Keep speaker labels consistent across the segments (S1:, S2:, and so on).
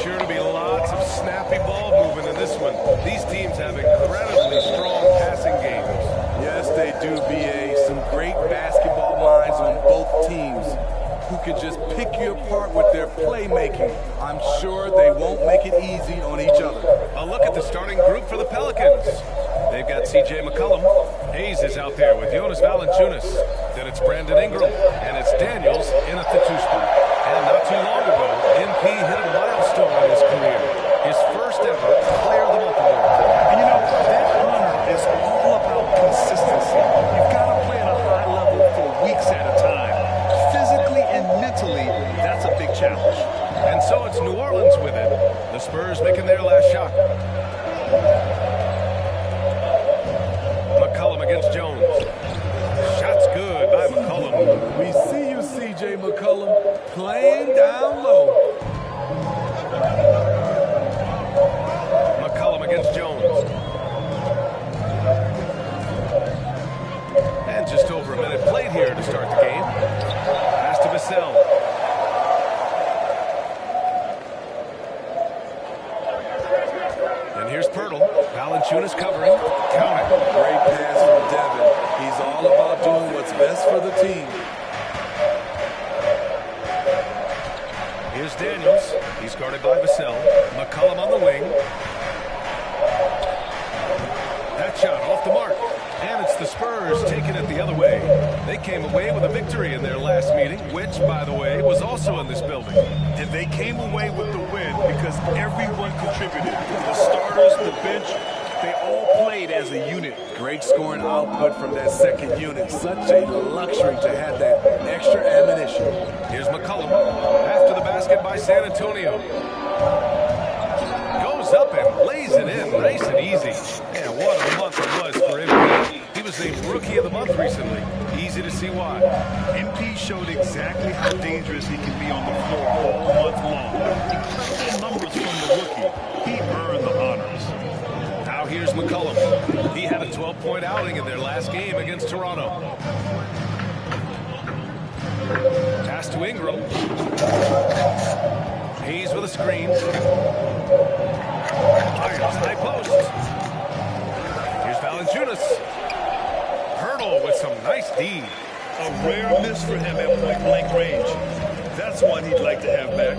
S1: Sure to be lots of snappy ball movement in this one. These teams have incredibly strong passing games.
S2: Yes, they do, B.A. Some great basketball minds on both teams who can just pick you apart with their playmaking. I'm sure they won't make it easy on each other.
S1: A look at the starting group for the Pelicans. They've got C.J. McCollum. Hayes is out there with Jonas Valanciunas. Then it's Brandon Ingram. And it's Daniels in at the 2 spot. And not too long ago, MP hit a milestone in his career. His first ever Player of the Month award.
S3: And you know, that honor is all about consistency. You've got to play at a high level for weeks at a time. Physically and mentally, that's a big challenge.
S1: And so it's New Orleans with it. The Spurs making their last shot. McCollum against Jones. Shot's good by McCollum.
S2: We see you, C.J. McCollum, playing down low.
S1: McCollum against Jones. And just over a minute played here to start the game. Pass to Vassell. And here's Pirtle. Valanciunas covering. Count it.
S2: Great pass from Devin. He's all about doing what's best for the team.
S1: Here's Daniels. He's guarded by Vassell. McCollum on the wing. That shot off the mark. And it's the Spurs taking it the other way. They came away with a victory in their last meeting, which, by the way, was also in this building.
S3: And they came away with the win because everyone contributed. The starters, the bench, they all played as a unit.
S2: Great scoring output from that second unit. Such a luxury to have that extra ammunition.
S1: Here's McCollum. After the basket by San Antonio. Goes up and lays it in. Nice and easy. And what a month it was for MP. He was named Rookie of the Month recently. Easy to see why.
S3: MP showed exactly how dangerous he can be on the floor all month long. Incredible numbers from the rookie. He earned the honors.
S1: Now here's McCollum. He had a 12-point outing in their last game against Toronto. Pass to Ingram. Hayes with a screen. Fires high post. Here's Valanciunas. Pirtle with some nice D.
S3: A rare miss for him at point-blank range. That's one he'd like to have back.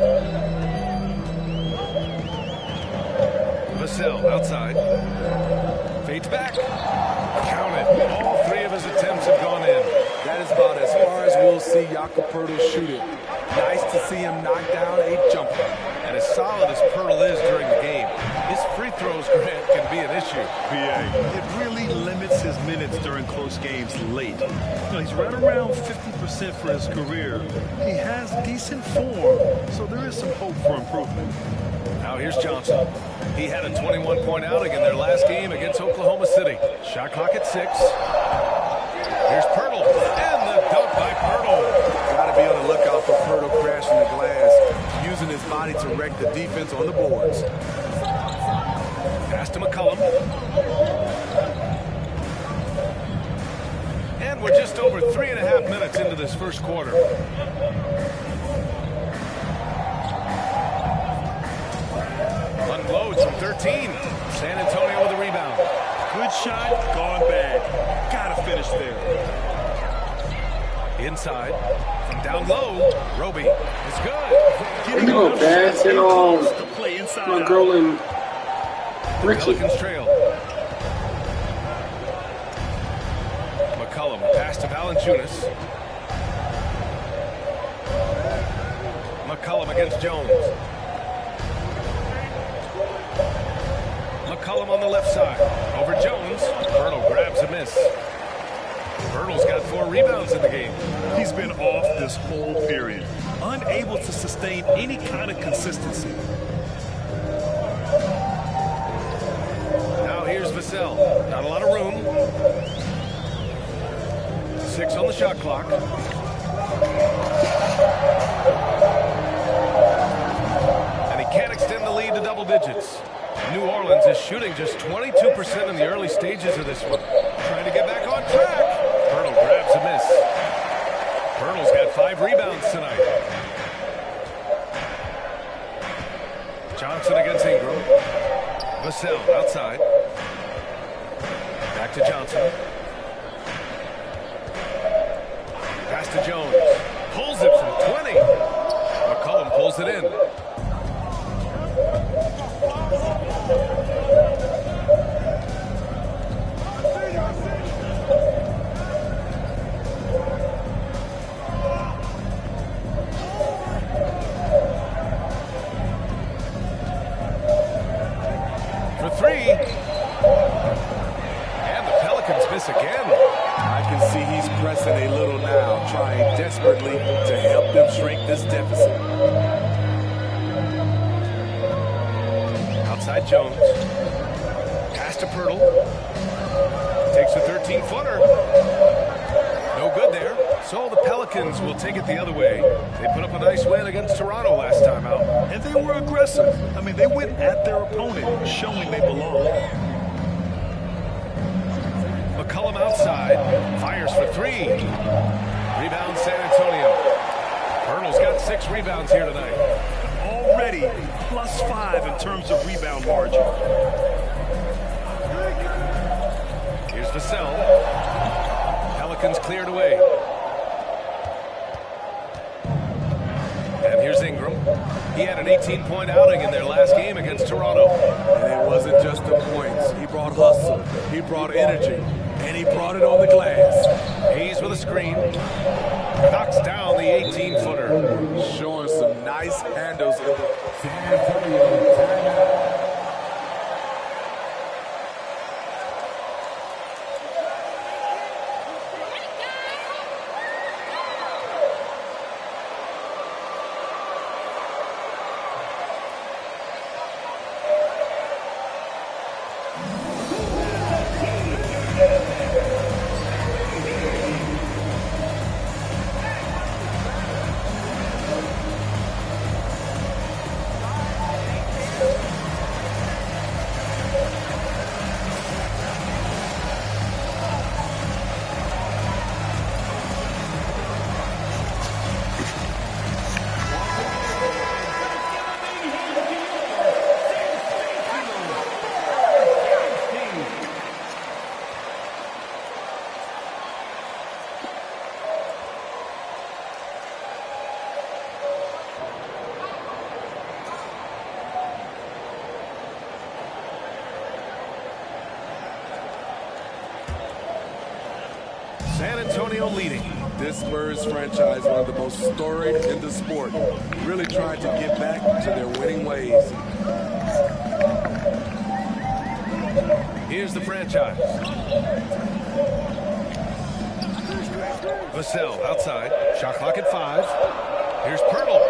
S1: Vassell outside. Fades back. Count it. All 3 of his attempts have gone in.
S2: That is about as far as we'll see Jakob Pirtle shoot it. Nice to see him knock down a jumper.
S1: And as solid as Pirtle is during the game, his free throws, Grant, can be an issue.
S3: It really limits his minutes during close games late. You know, he's right around 50% for his career. He has decent form, so there is some hope for improvement.
S1: Now here's Johnson. He had a 21-point outing in their last game against Oklahoma City. Shot clock at 6. Here's Pirtle, and the dunk by Pirtle.
S2: Got to be on the lookout for Pirtle crashing the glass, using his body to wreck the defense on the boards.
S1: Pass to McCollum. And we're just over 3.5 minutes into this first quarter. Unloads from 13. San Antonio with a rebound.
S3: Good shot, gone bad. Gotta finish there.
S1: Inside, from down low, Roby is good.
S4: You know, pass it on my girl and Richie.
S1: Pelicans trail. McCollum, pass to Valanciunas. McCollum against Jones. McCollum on the left side. Over Jones. Pirtle grabs a miss. Pirtle's got 4 rebounds in the game.
S3: He's been off this whole period. Unable to sustain any kind of consistency.
S1: Now here's Vassell. Not a lot of room. 6 on the shot clock. And he can't extend the lead to double digits. New Orleans is shooting just 22% in the early stages of this one. Trying to get back on track. Pirtle grabs a miss. Pirtle's got 5 rebounds tonight. Johnson against Ingram. Vassell outside. Back to Johnson. Pass to Jones. Pulls it from 20. McCollum pulls it in. For 3. And the Pelicans miss again.
S2: I can see he's pressing a little now, trying desperately to help them shrink this deficit.
S1: Outside Jones. Pass to Pirtle. Takes a 13-footer. No good there. So the Pelicans will take it the other way. They put up a nice win against Toronto last time out.
S3: And they were aggressive. I mean, they went at their opponent, showing they belong.
S1: McCollum outside. Fires for 3. Rebound San Antonio. Pirtle's got 6 rebounds here tonight.
S3: Already +5 in terms of rebound margin.
S1: Here's Vassell. Pelicans cleared away. And here's Ingram. He had an 18-point outing in their last game against Toronto.
S2: And it wasn't just the points. He brought hustle. He brought energy. And he brought it on the glass.
S1: Hayes with a screen. Knocks down the 18-footer.
S2: Showing some nice handles.
S1: San Antonio leading.
S2: This Spurs franchise, one of the most storied in the sport, really trying to get back to their winning ways.
S1: Here's the franchise. Vassell outside. Shot clock at 5. Here's Pirtle,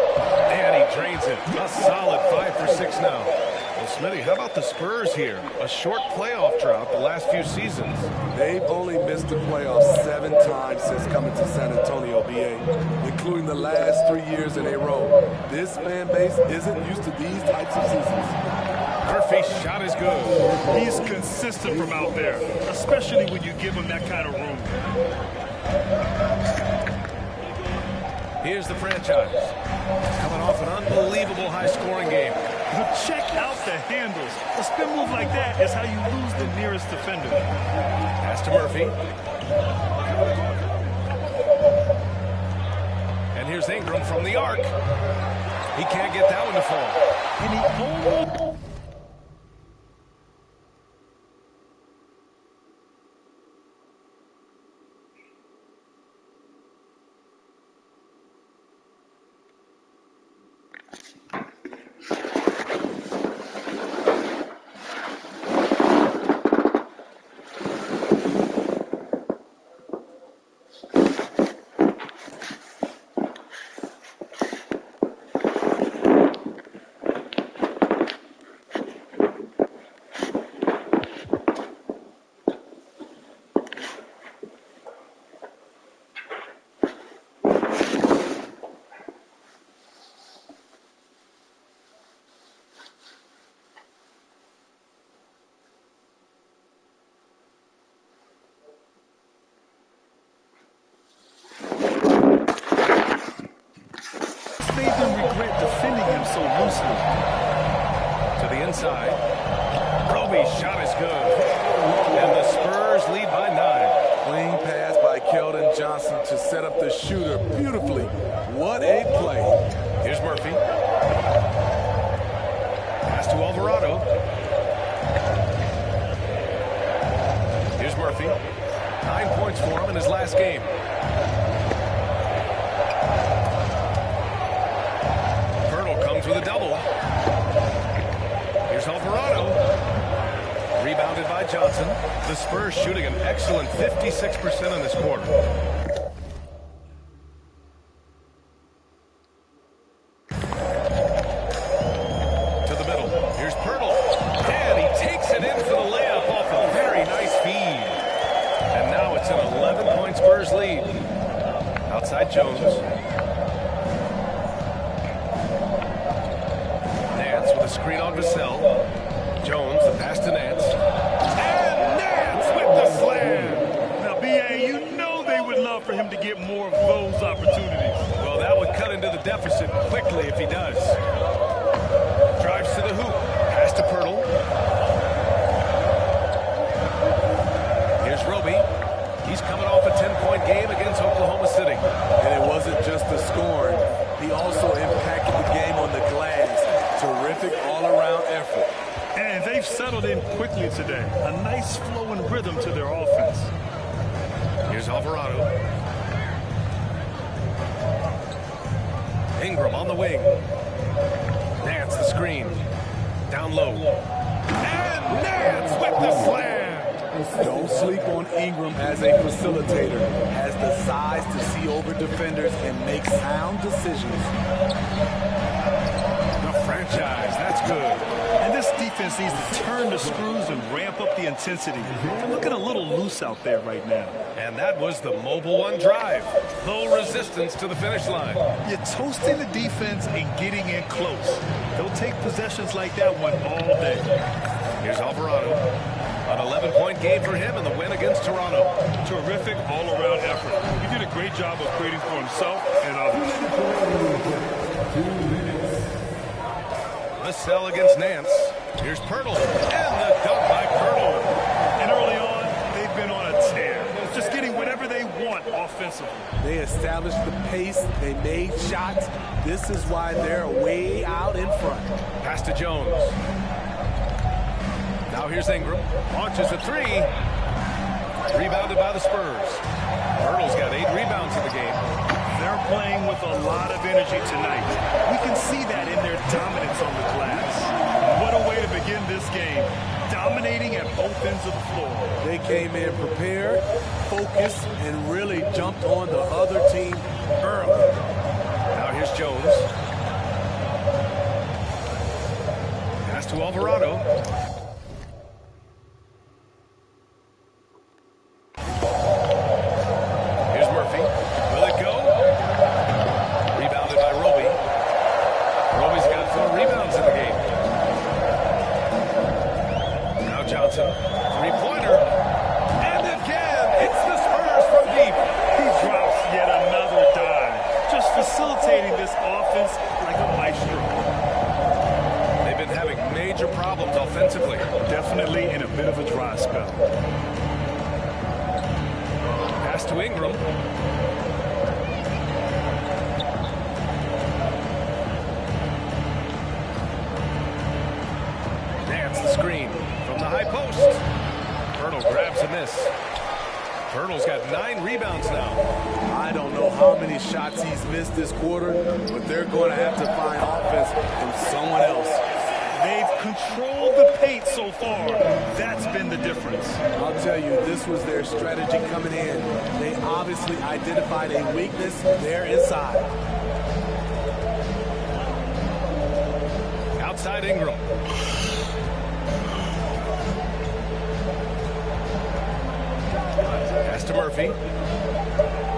S1: and he drains it. A solid 5 for 6 now. Well, Smitty, how about the Spurs here? A short playoff drought the last few seasons.
S2: They've only missed the playoffs 7 times since coming to San Antonio, BA, including the last 3 years in a row. This fan base isn't used to these types of seasons.
S1: Murphy's shot is good.
S3: He's consistent from out there, especially when you give him that kind of room.
S1: Here's the franchise. Coming off an unbelievable high-scoring game.
S3: But check out the handles. A spin move like that is how you lose the nearest defender.
S1: Pass to Murphy. And here's Ingram from the arc. He can't get that one to fall.
S3: And he almost... made them regret defending him so loosely.
S1: To the inside. Roby's shot is good. And the Spurs lead by 9.
S2: Clean pass by Keldon Johnson to set up the shooter beautifully. What a play.
S1: Here's Murphy. Pass to Alvarado. Here's Murphy. 9 points for him in his last game. With a double. Here's Alvarado. Rebounded by Johnson. The Spurs shooting an excellent 56% in this quarter. To the middle. Here's Pirtle. And he takes it in for the layup off a very nice feed. And now it's an 11-point Spurs lead. Outside Jones. Screen on Vassell. Jones, the pass to Nance. And Nance with the slam.
S3: Now, B.A., you know they would love for him to get more of those opportunities.
S1: Well, that would cut into the deficit quickly if he does. Drives to the hoop. Pass to Pirtle. Here's Roby. He's coming off a 10-point game against Oklahoma City.
S2: And it wasn't just the scoring. He also impacted the game on the glass. Terrific all-around effort.
S3: And they've settled in quickly today. A nice flow and rhythm to their offense.
S1: Here's Alvarado. Ingram on the wing. Nance the screen. Down low. And Nance with the slam.
S2: Don't sleep on Ingram as a facilitator. Has the size to see over defenders and make sound decisions.
S1: Franchise, that's good.
S3: And this defense needs to turn the screws and ramp up the intensity. They're looking a little loose out there right now.
S1: And that was the mobile one drive. Low resistance to the finish line.
S3: You're toasting the defense and getting in close. They'll take possessions like that one all day.
S1: Here's Alvarado. An 11-point game for him in the win against Toronto.
S3: Terrific all-around effort. He did a great job of creating for himself and others.
S1: Vassell against Nance. Here's Pirtle. And the dunk by Pirtle.
S3: And early on, they've been on a tear. Just getting whatever they want offensively.
S2: They established the pace. They made shots. This is why they're way out in front.
S1: Pass to Jones. Now here's Ingram. Launches a 3. Rebounded by the Spurs. Pirtle's got 8 rebounds in the game.
S3: They're playing with a lot of energy tonight. We can see that in their dominance on the glass. What a way to begin this game. Dominating at both ends of the floor.
S2: They came in prepared, focused, and really jumped on the other team early.
S1: Now here's Here's Jones. Pass to Alvarado. Here's Murphy. Will it go? Rebounded by Roby. Roby's got 4 rebounds in the game. Now Johnson. Three-pointer. And again, it's the Spurs from deep.
S3: He drops yet another dive. Just facilitating this offense like a maestro.
S1: They've been having major problems offensively.
S3: Definitely in a bit of a dry spell.
S1: Pass to Ingram. Nance the screen from the high post. Pirtle grabs a miss. Pirtle's got 9 rebounds now.
S2: I don't know how many shots he's missed this quarter, but they're going to have to find offense from someone else.
S3: They've controlled the paint so far. That's been the difference.
S2: I'll tell you, this was their strategy coming in. They obviously identified a weakness there inside.
S1: Outside Ingram. Pass to Murphy.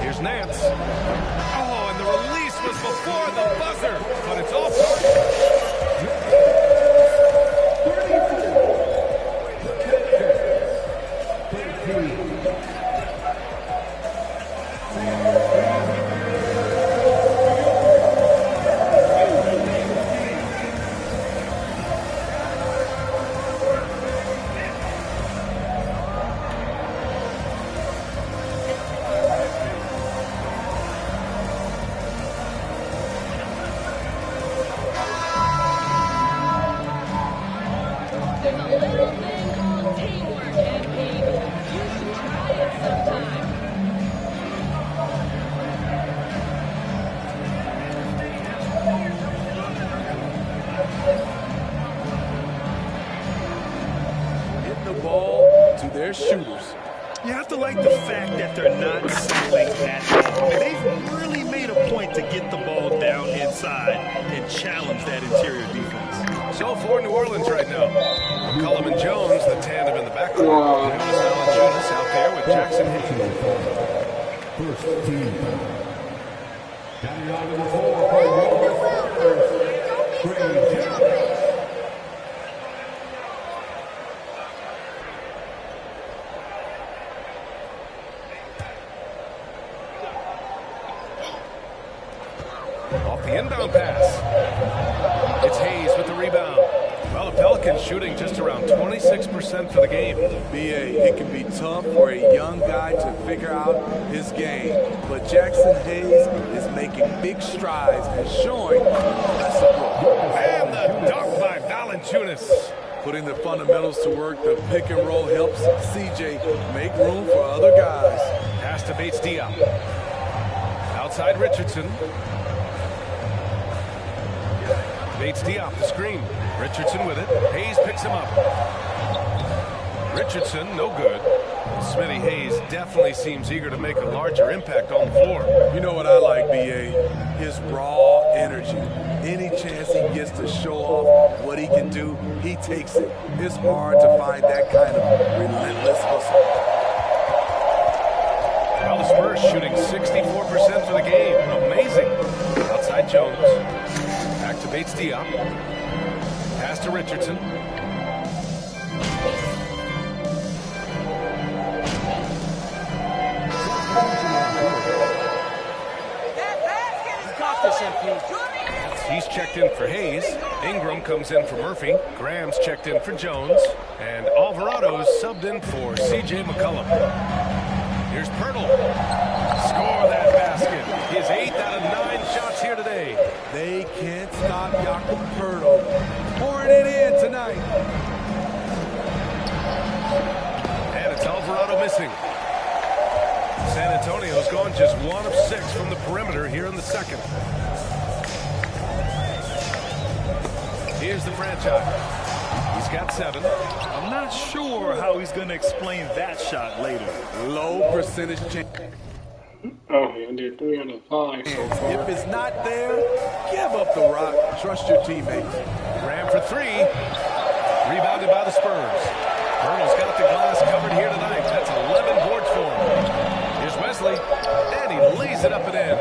S1: Here's Nance. Oh, and the release was before the buzzer, but it's offside.
S2: Their shooters.
S3: You have to like the fact that they're not settling at all. They've really made a point to get the ball down inside and challenge that interior defense.
S1: So for New Orleans right now, McCollum and Jones, the tandem in the backcourt. Nba2k23 out there with Jackson Hayes.
S5: First team. Coming out of the floor for
S1: off the inbound pass. It's Hayes with the rebound. Well, the Pelicans shooting just around 26% for the game.
S2: BA, it can be tough for a young guy to figure out his game, but Jackson Hayes is making big strides and showing impressive growth.
S1: And the dunk by Valanciunas.
S2: Putting the fundamentals to work, the pick and roll helps CJ make room for other guys.
S1: Pass to Bates Diop. Outside Richardson. Bates Diop, the screen. Richardson with it. Hayes picks him up. Richardson, no good. Smitty Hayes definitely seems eager to make a larger impact on the floor.
S2: You know what I like, BA? His raw energy. Any chance he gets to show off what he can do, he takes it. It's hard to find that kind of relentless hustle.
S1: Well, the Spurs shooting 64% for the game. Amazing. Outside Jones. Back to Bates Diop. Pass to Richardson. He's checked in for Hayes. Ingram comes in for Murphy. Graham's checked in for Jones. And Alvarado's subbed in for C.J. McCollum. Here's Pirtle. Score that basket. His 8th out of 9 shots here today.
S2: They can't stop Jakob Pirtle. Pouring it in tonight.
S1: And it's Alvarado missing. San Antonio's gone just 1 of 6 from the perimeter here in the second. Here's the franchise. He's got 7.
S3: I'm not sure how he's going to explain that shot later.
S2: Low percentage change.
S4: Oh, he did 3 out of 5 so far.
S2: If it's not there, give up the rock. Trust your teammates.
S1: Graham for three. Rebounded by the Spurs. Colonel's got the glass covered here tonight. That's 11 boards for him. Here's Wesley, and he lays it up and in.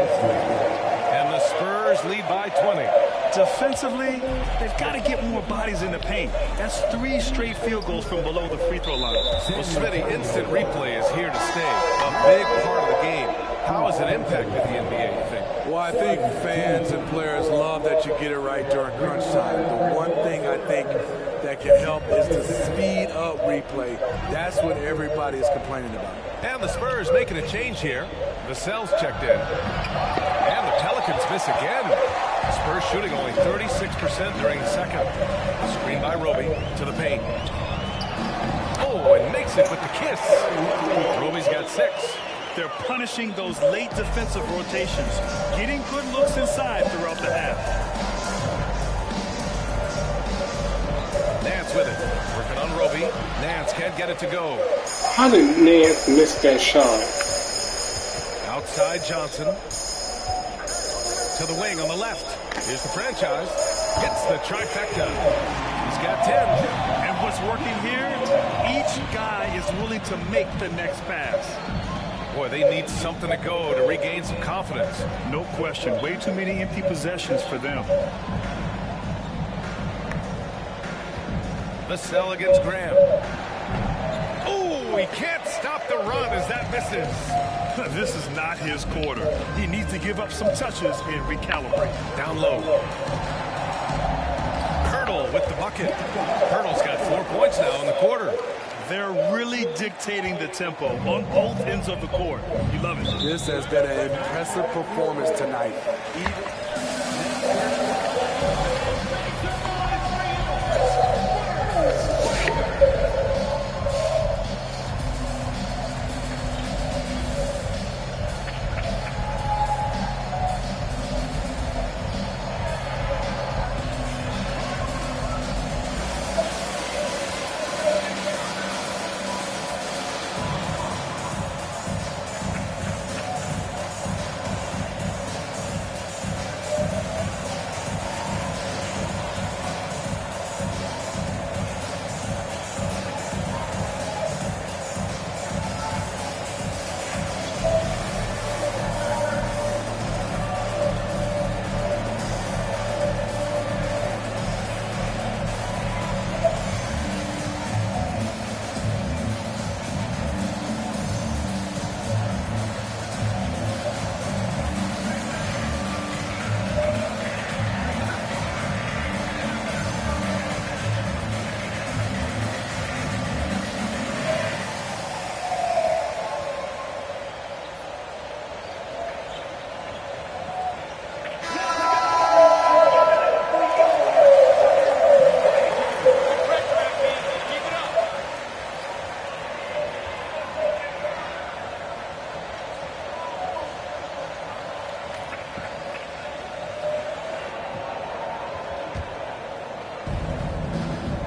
S1: And the Spurs lead by 20.
S3: Defensively, they've got to get more bodies in the paint. That's 3 straight field goals from below the free throw line.
S1: Well, Smitty, instant replay is here to stay. A big part of the game. How has it impacted the NBA, you think?
S2: Well, I think fans and players love that you get it right during crunch time. The one thing I think that can help is to speed up replay. That's what everybody is complaining about.
S1: And the Spurs making a change here. Vassell's checked in. And the Pelicans miss again. Spurs shooting only 36% during the second. Screen by Roby to the paint. Oh, and makes it with the kiss. Roby's got 6.
S3: They're punishing those late defensive rotations, getting good looks inside throughout the half.
S1: Nance with it. Working on Roby. Nance can't get it to go.
S4: How did Nance miss that shot?
S1: Outside Johnson. To the wing on the left. Here's the franchise. Gets the trifecta. He's got 10.
S3: And what's working here, each guy is willing to make the next pass.
S1: Boy, they need something to go to regain some confidence.
S3: No question. Way too many empty possessions for them.
S1: Vassell against Graham. Oh, he can't stop the run as that misses.
S3: This is not his quarter. He needs to give up some touches and recalibrate.
S1: Down low. Hurdle with the bucket. Hurdle's got 4 points now in the quarter.
S3: They're really dictating the tempo on both ends of the court. You love it.
S2: This has been an impressive performance tonight.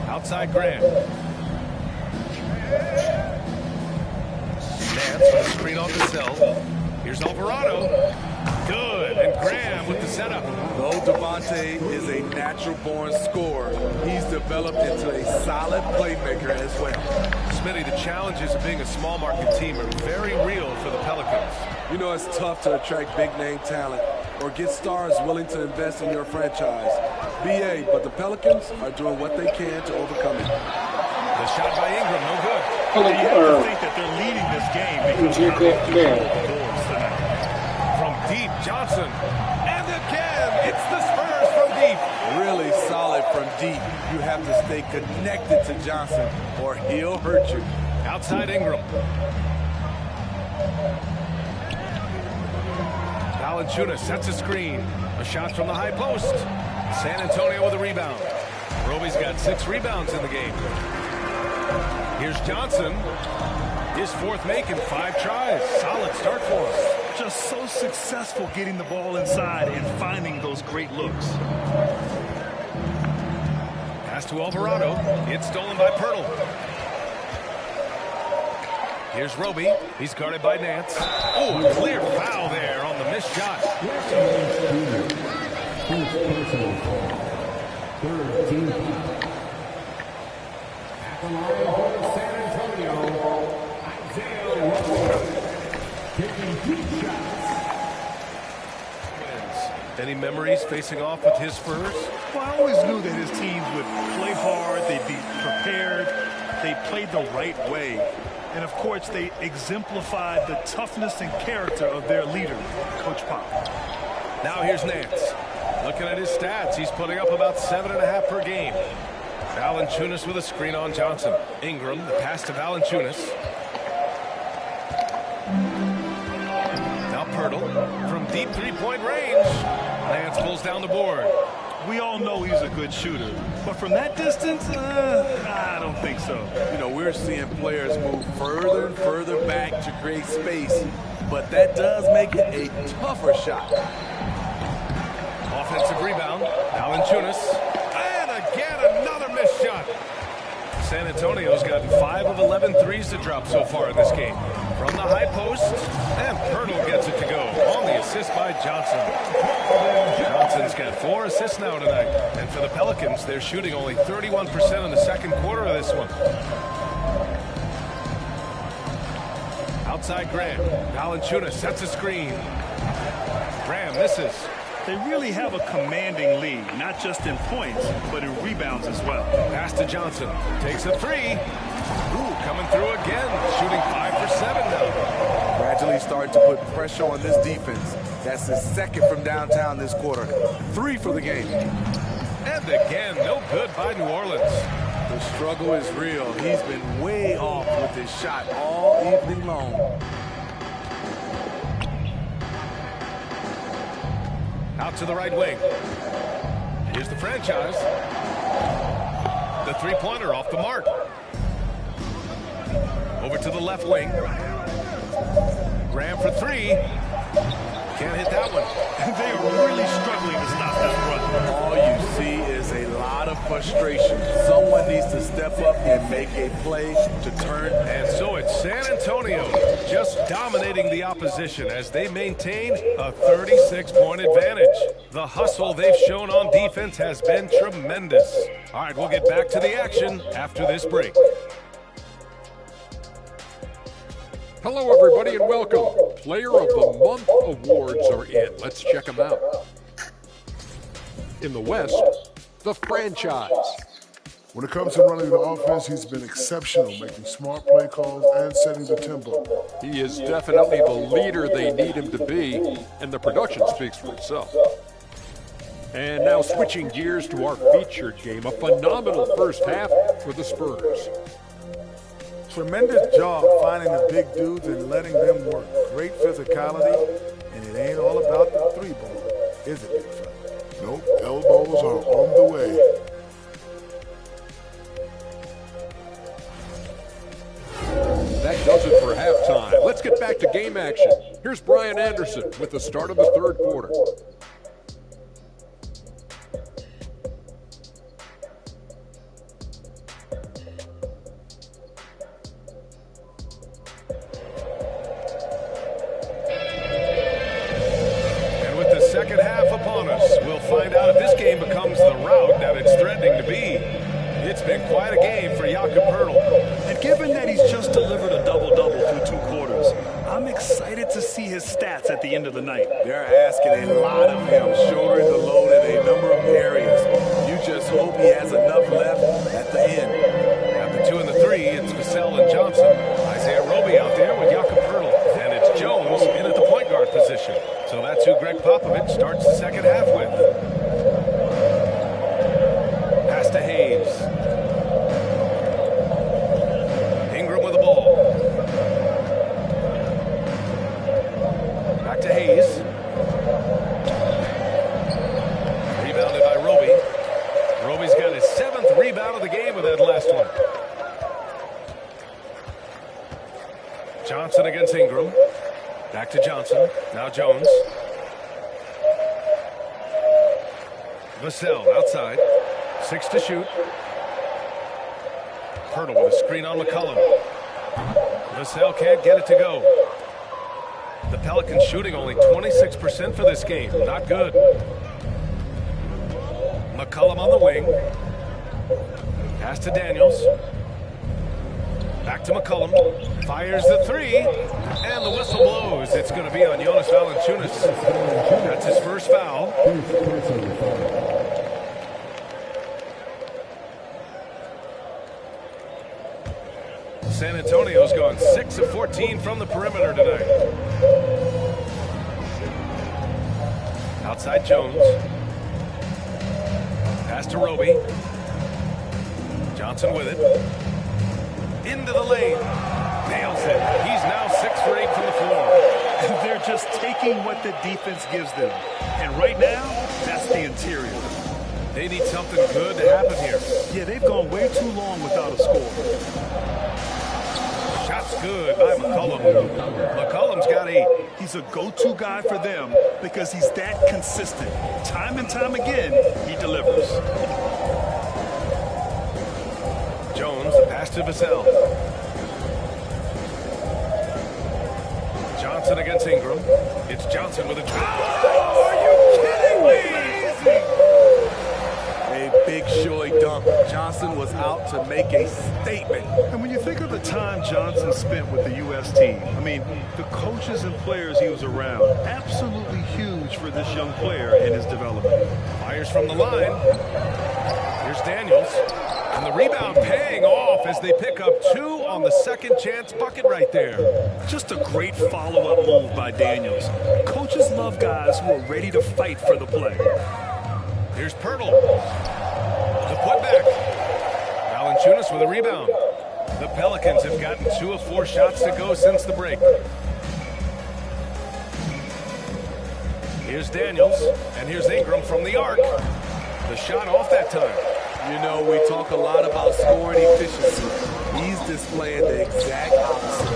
S1: Outside Graham. Nance with a screen on Vassell. Here's Alvarado. Good. And Graham with the setup.
S2: Though Devontae is a natural-born scorer, he's developed into a solid playmaker as well.
S1: Smitty, the challenges of being a small market team are very real for the Pelicans.
S2: You know, it's tough to attract big-name talent or get stars willing to invest in your franchise. BA, but the Pelicans are doing what they can to overcome it.
S1: The shot by Ingram, no good.
S3: You have to think that they're leading this game because of how they control the boards tonight.
S1: From deep, Johnson. And again, it's the Spurs from deep.
S2: Really solid from deep. You have to stay connected to Johnson or he'll hurt you.
S1: Outside Ingram. Valanciunas sets a screen. A shot from the high post. San Antonio with a rebound. Roby's got 6 rebounds in the game. Here's Johnson. His 4th make in 5 tries. Solid start for us.
S3: Just so successful getting the ball inside and finding those great looks.
S1: Pass to Alvarado. It's stolen by Pirtle. Here's Roby. He's guarded by Nance. Oh, a clear foul there on the missed shot.
S5: Third team foul. At the line for San Antonio, Isaiah Roby, taking 2 shots.
S1: Any memories facing off with his Spurs?
S3: Well, I always knew that his teams would play hard, they'd be prepared, they played the right way. And, of course, they exemplified the toughness and character of their leader, Coach Pop.
S1: Now here's Nance. Looking at his stats, he's putting up about 7.5 per game. Valanciunas with a screen on Johnson. Ingram, the pass to Valanciunas. Now Pirtle from deep three-point range. Nance pulls down the board.
S3: We all know he's a good shooter, but from that distance, I don't think so.
S2: You know, we're seeing players move further and further back to create space, but that does make it a tougher shot.
S1: Offensive rebound. Valanciunas. And again, another missed shot. San Antonio's gotten 5 of 11 threes to drop so far in this game. From the high post, and Pirtle gets it to go on the assist by Johnson. Johnson's got 4 assists now tonight. And for the Pelicans, they're shooting only 31% in the second quarter of this one. Outside Graham. Valanciunas sets a screen. Graham misses.
S3: They really have a commanding lead, not just in points, but in rebounds as well.
S1: Pass to Johnson. Takes a 3. Ooh, coming through again. Shooting 5 for 7 now.
S2: Gradually starting to put pressure on this defense. That's his second from downtown this quarter. 3 for the game.
S1: And again, no good by New Orleans.
S2: The struggle is real. He's been way off with his shot all evening long.
S1: Out to the right wing. Here's the franchise. The three-pointer off the mark. Over to the left wing. Graham for 3. Can't hit that one.
S3: They are really struggling to stop this run.
S2: All you see is a lot of frustration. Someone needs to step up and make a play to turn.
S1: And so it's San Antonio just dominating the opposition as they maintain a 36-point advantage. The hustle they've shown on defense has been tremendous. All right, we'll get back to the action after this break.
S6: Hello, everybody, and welcome. Player of the Month awards are in. Let's check them out. In the West, the franchise.
S7: When it comes to running the offense, he's been exceptional, making smart play calls and setting the tempo.
S6: He is definitely the leader they need him to be, and the production speaks for itself. And now switching gears to our featured game, a phenomenal first half for the Spurs.
S2: Tremendous job finding the big dudes and letting them work. Great physicality, and it ain't all about the 3-ball, is it, big fella?
S7: Nope, elbows are on the way.
S6: That does it for halftime. Let's get back to game action. Here's Brian Anderson with the start of the third quarter.
S1: And with the second half upon us, we'll find out if this game becomes the rout that it's threatening to be. It's been quite a game for Jakob Pirtle.
S3: And given that he's just delivered a double-double through 2 quarters, I'm excited to see his stats at the end of the night.
S2: They're asking a lot of him, shouldering the load in a number of areas. You just hope he has enough left at the end.
S1: After 2 and the 3, it's Vassell and Johnson. Isaiah Roby out there with Jakob Pirtle. And it's Jones in at the point guard position. So that's who Greg Popovich starts the second half with. Pass to Hayes. Ingram with the ball. Back to Hayes. Rebounded by Roby. Roby's got his 7th rebound of the game with that last one. Johnson against Ingram. Back to Johnson. Now Jones. Vassell outside. 6 to shoot. Pirtle with a screen on McCollum. Vassell can't get it to go. The Pelicans shooting only 26% for this game. Not good. McCollum on the wing. Pass to Daniels. Back to McCollum. Fires the three. And the whistle blows. It's going to be on Jonas Valanciunas. That's his first foul. San Antonio's gone 6 of 14 from the perimeter tonight. Outside Jones. Pass to Roby. Johnson with it. Into the lane. Nails it. He's now 6 for 8 from the floor.
S3: They're just taking what the defense gives them. And right now, that's the interior.
S1: They need something good to happen here.
S3: Yeah, they've gone way too long without a score.
S1: Shot's good by McCollum. McCollum's got 8.
S3: He's a go-to guy for them because he's that consistent. Time and time again, he delivers.
S1: Jones, pass to Vassell. Johnson against Ingram. It's Johnson with a
S3: Oh, are you kidding me?
S2: A big showy dunk. Johnson was out to make a statement.
S3: And when you think of the time Johnson spent with the U.S. team, I mean, the coaches and players he was around, absolutely huge for this young player in his development.
S1: Fires from the line. Here's Daniels. And the rebound paying off as they pick up 2 on the second chance bucket right there.
S3: Just a great follow-up move by Daniels. Coaches love guys who are ready to fight for the play.
S1: Here's Pirtle. The putback. Valanciunas with a rebound. The Pelicans have gotten 2 of 4 shots to go since the break. Here's Daniels, and here's Ingram from the arc. The shot off that time.
S2: You know, we talk a lot about scoring efficiency. He's displaying the exact opposite.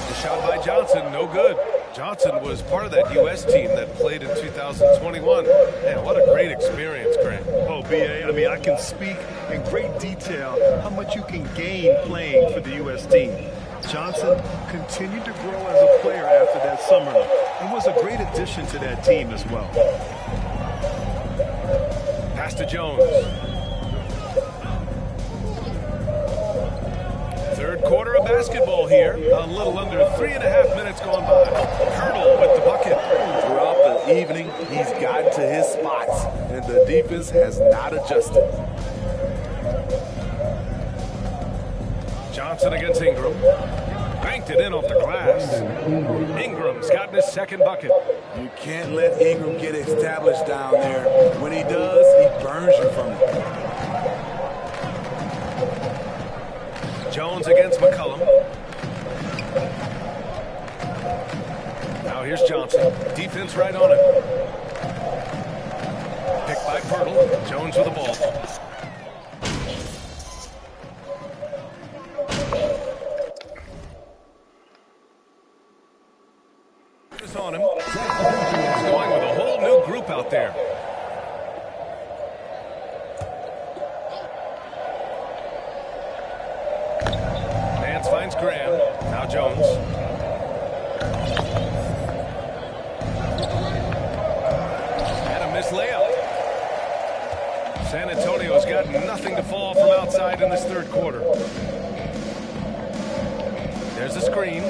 S1: The shot by Johnson, no good. Johnson was part of that U.S. team that played in 2021. Man, what a great experience, Grant.
S3: Oh, B.A., I mean, I can speak in great detail how much you can gain playing for the U.S. team. Johnson continued to grow as a player after that summer and was a great addition to that team as well.
S1: Pass to Jones. Third quarter of basketball here. A little under 3.5 minutes gone by. Pirtle with the bucket.
S2: Throughout the evening, he's gotten to his spots, and the defense has not adjusted.
S1: Johnson against Ingram. Banked it in off the glass. Ingram's gotten his second bucket.
S2: You can't let Ingram get established down there. When he does, he burns you from it.
S1: Jones against McCollum. Now here's Johnson. Defense right on him. Picked by Pirtle. Jones with the ball. It's on him. He's going with a whole new group out there. Finds Graham. Now Jones. And a missed layup. San Antonio's got nothing to fall from outside in this third quarter. There's the screen.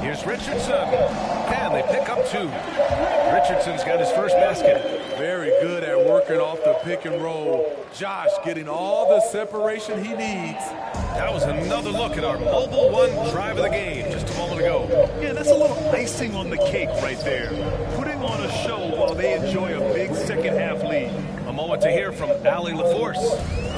S1: Here's Richardson. And they pick up 2. Richardson's got his first basket.
S2: Very good at working off the pick and roll. Josh getting all the separation he needs.
S1: That was another look at our Mobile One drive of the game just a moment ago.
S3: Yeah, that's a little icing on the cake right there. Putting on a show while they enjoy a big second-half lead.
S1: A moment to hear from Allie LaForce.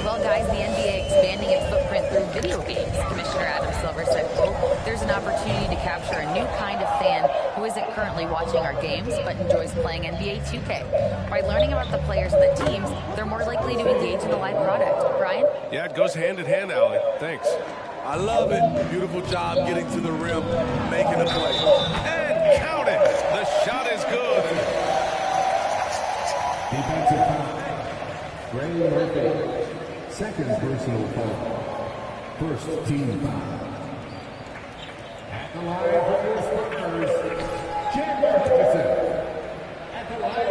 S8: Well, guys, the NBA expanding its footprint through video games. Commissioner Adam Silver said, quote, there's an opportunity to capture a new kind of fan who isn't currently watching our games but enjoys playing Nba2k. By learning about the players and the teams, they're more likely to engage in the live product. Brian?
S1: Yeah, it goes hand in hand, Allie. Thanks.
S2: I love it. Beautiful job getting to the rim, making a play.
S1: And count it. The shot is good.
S5: Defensive foul. Ray Murphy. Second personal foul. First team foul. At the line for the Spurs, Richardson. At the line.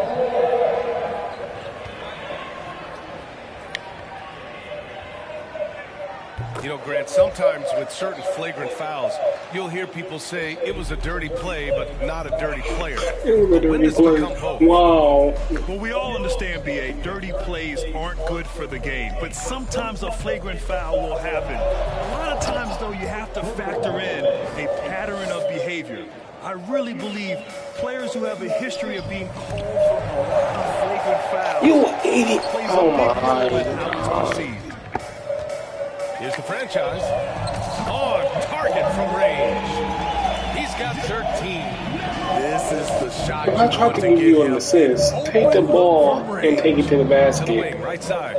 S1: You know, Grant, sometimes with certain flagrant fouls, you'll hear people say it was a dirty play, but not a dirty player.
S4: It was a dirty play. Wow.
S3: Well, we all understand, B.A., dirty plays aren't good for the game, but sometimes a flagrant foul will happen. A lot of times, though, you have to factor in a pattern of behavior. I really believe players who have a history of being called for a lot of flagrant fouls.
S4: You idiot. Oh, my God.
S1: Here's the franchise. On target from range. He's got 13.
S2: This is the shot.
S4: If I tried to give you an assist, take the ball and take it to the basket.
S1: To the wing, right side.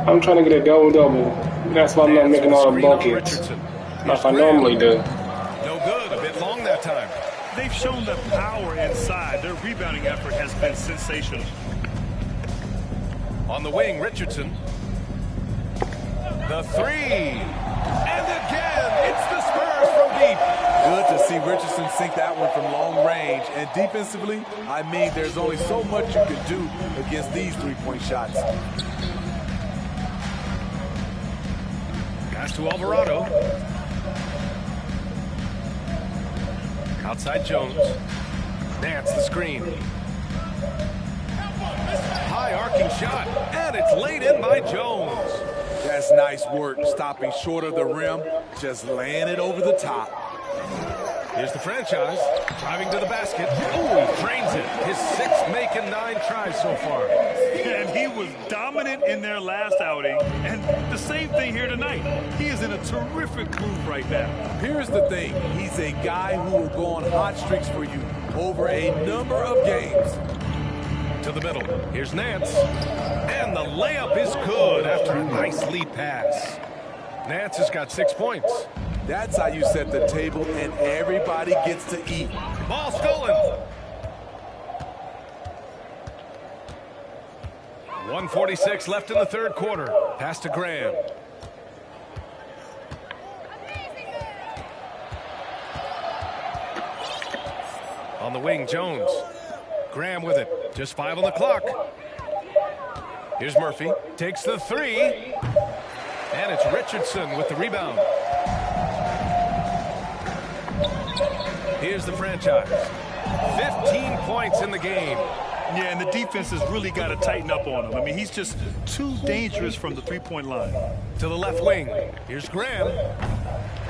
S4: I'm trying to get a double-double. That's why I'm not making all the buckets like I normally do.
S1: No good. A bit long that time.
S3: They've shown the power inside. Their rebounding effort has been sensational.
S1: On the wing, Richardson. The three. And again, it's the Spurs from deep.
S2: Good to see Richardson sink that one from long range. And defensively, I mean, there's only so much you can do against these three-point shots.
S1: Pass to Alvarado. Outside Jones. Nance the screen. High arcing shot. And it's laid in by Jones.
S2: That's nice work, stopping short of the rim, just laying it over the top.
S1: Here's the franchise, driving to the basket. Oh, he drains it. His sixth making 9 tries so far.
S3: And he was dominant in their last outing, and the same thing here tonight. He is in a terrific groove right now.
S2: Here's the thing. He's a guy who will go on hot streaks for you over a number of games.
S1: To the middle. Here's Nance. And the layup is good after a nice lead pass. Nance has got 6 points.
S2: That's how you set the table, and everybody gets to eat.
S1: Ball stolen. 1:46 left in the third quarter. Pass to Graham. On the wing, Jones. Graham with it. Just 5 on the clock. Here's Murphy. Takes the 3. And it's Richardson with the rebound. Here's the franchise. 15 points in the game.
S3: Yeah, and the defense has really got to tighten up on him. I mean, he's just too dangerous from the three-point line.
S1: To the left wing. Here's Graham.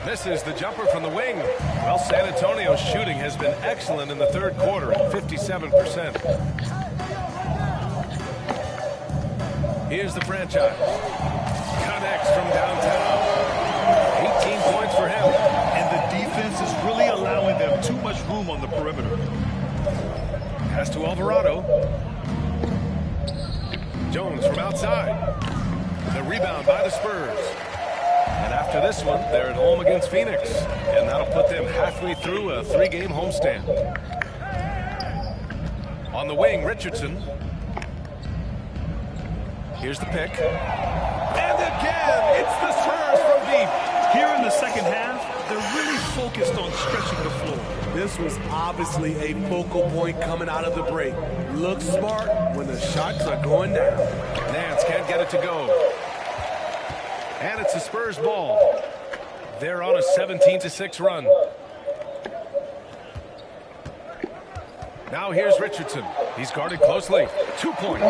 S1: Misses the jumper from the wing. Well, San Antonio's shooting has been excellent in the third quarter at 57%. Here's the franchise. Connects from downtown. 18 points for him.
S3: And the defense is really allowing them too much room on the perimeter.
S1: Pass to Alvarado. Jones from outside. The rebound by the Spurs. And after this one, they're at home against Phoenix. And that'll put them halfway through a 3-game homestand. On the wing, Richardson. Here's the pick. And again, it's the Spurs from deep.
S3: Here in the second half, they're really focused on stretching the floor.
S2: This was obviously a focal point coming out of the break. Look smart when the shots are going down.
S1: Nance can't get it to go. And it's the Spurs ball. They're on a 17-6 run. Now here's Richardson. He's guarded closely. 2 points.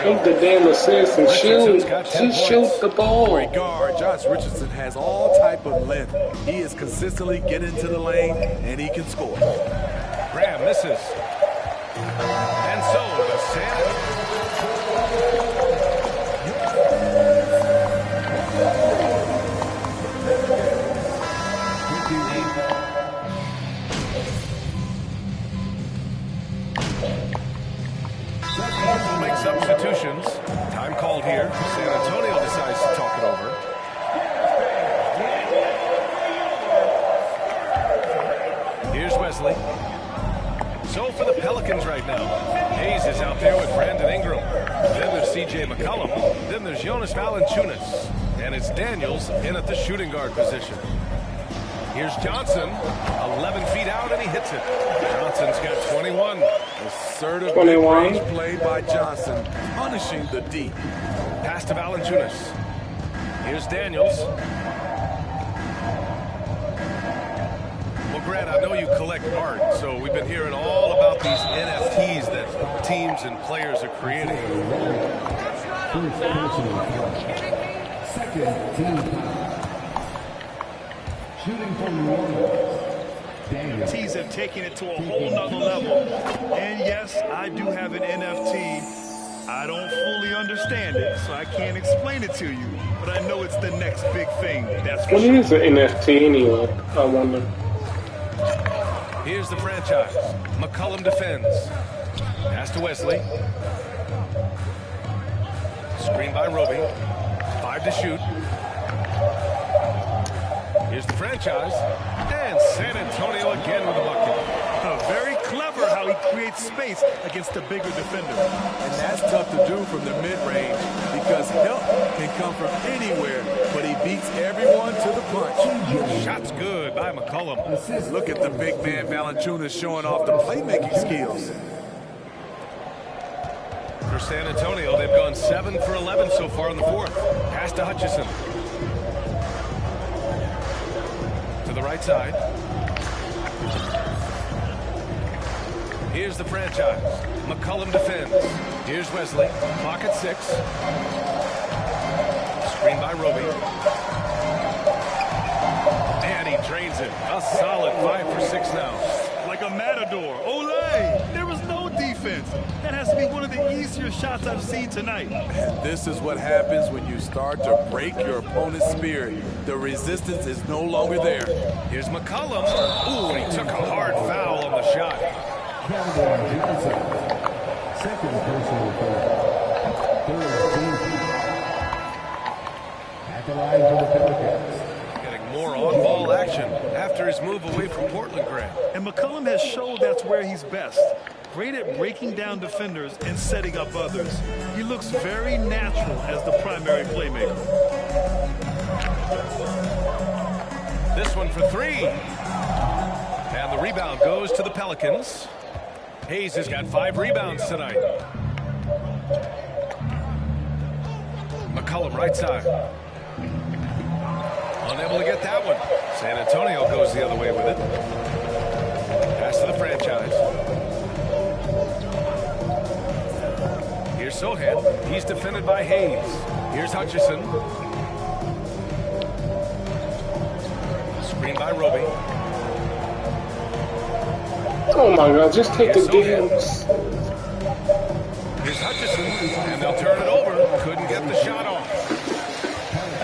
S4: Take the damn assist and shoot. Just shoot the ball.
S2: Great guard. Josh Richardson has all type of length. He is consistently getting to the lane, and he can score.
S1: Graham misses. And so the San make substitutions. Time called here. San Antonio decides to talk it over. Here's Wesley. So for the Pelicans right now, Hayes is out there with Brandon Ingram. Then there's C.J. McCollum. Then there's Jonas Valanciunas. And it's Daniels in at the shooting guard position. Here's Johnson, 11 feet out, and he hits it. Johnson's got 21.
S2: Assertive mid-range play by Johnson, punishing the D.
S1: Pass to Valanciunas. Here's Daniels. Well, Grant, I know you collect art, so we've been hearing all about these NFTs that teams and players are creating.
S5: Second team foul. Shooting from New Orleans.
S3: NFTs have taken it to a whole nother level. And yes, I do have an NFT. I don't fully understand it, so I can't explain it to you. But I know it's the next big thing. That's for sure.
S4: What is an NFT anyway? I wonder.
S1: Here's the franchise. McCollum defends. Pass to Wesley. Screen by Roby. 5 to shoot. Here's the franchise. And San Antonio again with a bucket.
S3: Very clever how he creates space against the bigger defender.
S2: And that's tough to do from the mid-range because help can come from anywhere, but he beats everyone to the punch.
S1: Shot's good by McCollum.
S2: Look at the big man Valanciunas showing off the playmaking skills.
S1: For San Antonio, they've gone 7 for 11 so far in the fourth. Pass to Hutchison. To the right side. Here's the franchise. McCollum defends. Here's Wesley. Clock at 6. Screen by Roby. And he drains it. A solid 5 for 6 now.
S3: Like a matador. Olay! There was no defense. That has to be one of the easier shots I've seen tonight.
S2: And this is what happens when you start to break your opponent's spirit. The resistance is no longer there.
S1: Here's McCollum. Ooh, and he took a hard foul on the shot.
S5: Second personal foul. Third team foul. At the line for the Pelicans.
S1: Getting more on-ball action after his move away from Portland, Grant.
S3: And McCollum has showed that's where he's best. Great at breaking down defenders and setting up others. He looks very natural as the primary playmaker.
S1: This one for 3. And the rebound goes to the Pelicans. Hayes has got 5 rebounds tonight. McCollum right side. Unable to get that one. San Antonio goes the other way with it. Pass to the franchise. Here's Sohan. He's defended by Hayes. Here's Hutchison. Screen by Roby.
S4: Oh my God, just take the dance.
S1: Here's Hutchison, and they'll turn it over. Couldn't get the shot off.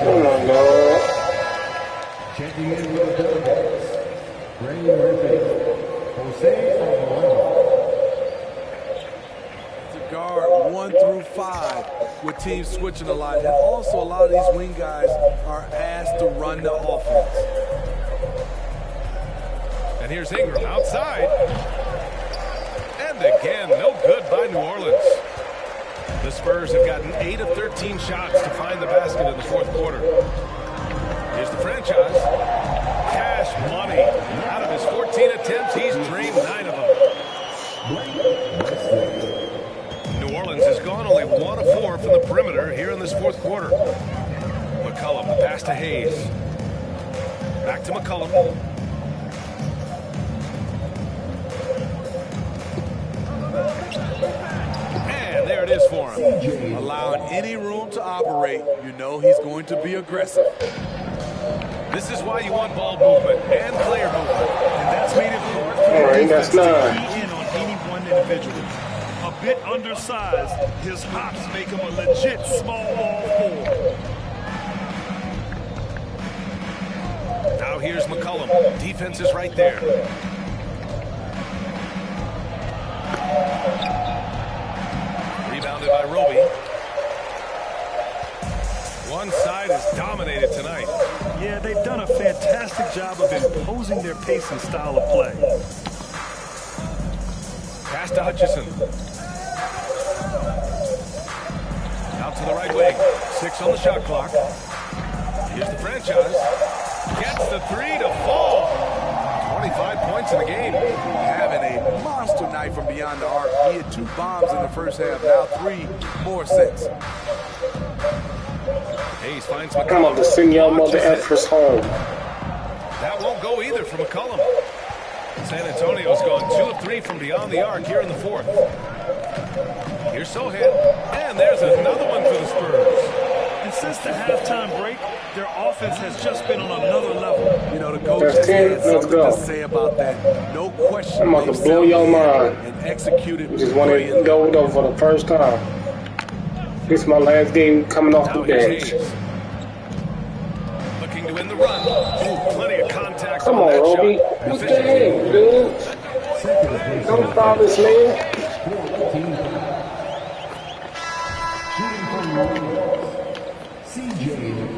S4: Oh my God.
S5: Checking in with the Pelicans. Ray Murphy. Jose Alvarado.
S2: To guard 1 through 5 with teams switching a lot. And also a lot of these wing guys are asked to run the offense.
S1: And here's Ingram outside. And again, no good by New Orleans. The Spurs have gotten 8 of 13 shots to find the basket in the fourth quarter. Here's the franchise. Cash money. Out of his 14 attempts, he's drained 9 of them. New Orleans has gone only 1 of 4 from the perimeter here in this fourth quarter. McCollum, pass to Hayes. Back to McCollum. And there it is for him.
S2: Allowing any room to operate, you know he's going to be aggressive.
S1: This is why you want ball movement and player movement.
S3: And that's made it hard for the defense to key in on any one individual. A bit undersized, his hops make him a legit small ball forward.
S1: Now here's McCollum. Defense is right there. Rebounded by Roby. One side is dominated tonight.
S3: Yeah, they've done a fantastic job of imposing their pace and style of play.
S1: Pass to Hutchison. Out to the right wing. 6 on the shot clock. Here's the franchise. Gets the three to fall. 25 points in the game.
S2: Having a monster night from beyond the arc. He had 2 bombs in the first half, now 3 more since.
S1: Hayes finds
S4: I'm
S1: McCollum.
S4: about to sing y'all mother effers home.
S1: That won't go either for McCollum. San Antonio's gone 2 of 3 from beyond the arc here in the fourth. Here's Sohan, and there's another one for the Spurs.
S3: And since the halftime break, their offense has just been on another level.
S2: You know, the coach has had something to say about that. No question.
S4: I'm about to blow your mind.
S2: And executed
S4: Just want to go though for the first time. This is my last game coming off the
S1: Now here's
S4: bench.
S1: Hayes. Looking to win the run. Ooh, plenty of contact
S4: Come
S1: on
S4: on,
S1: that
S4: Roby.
S1: shot.
S4: What's the game, dude? Don't foul this man.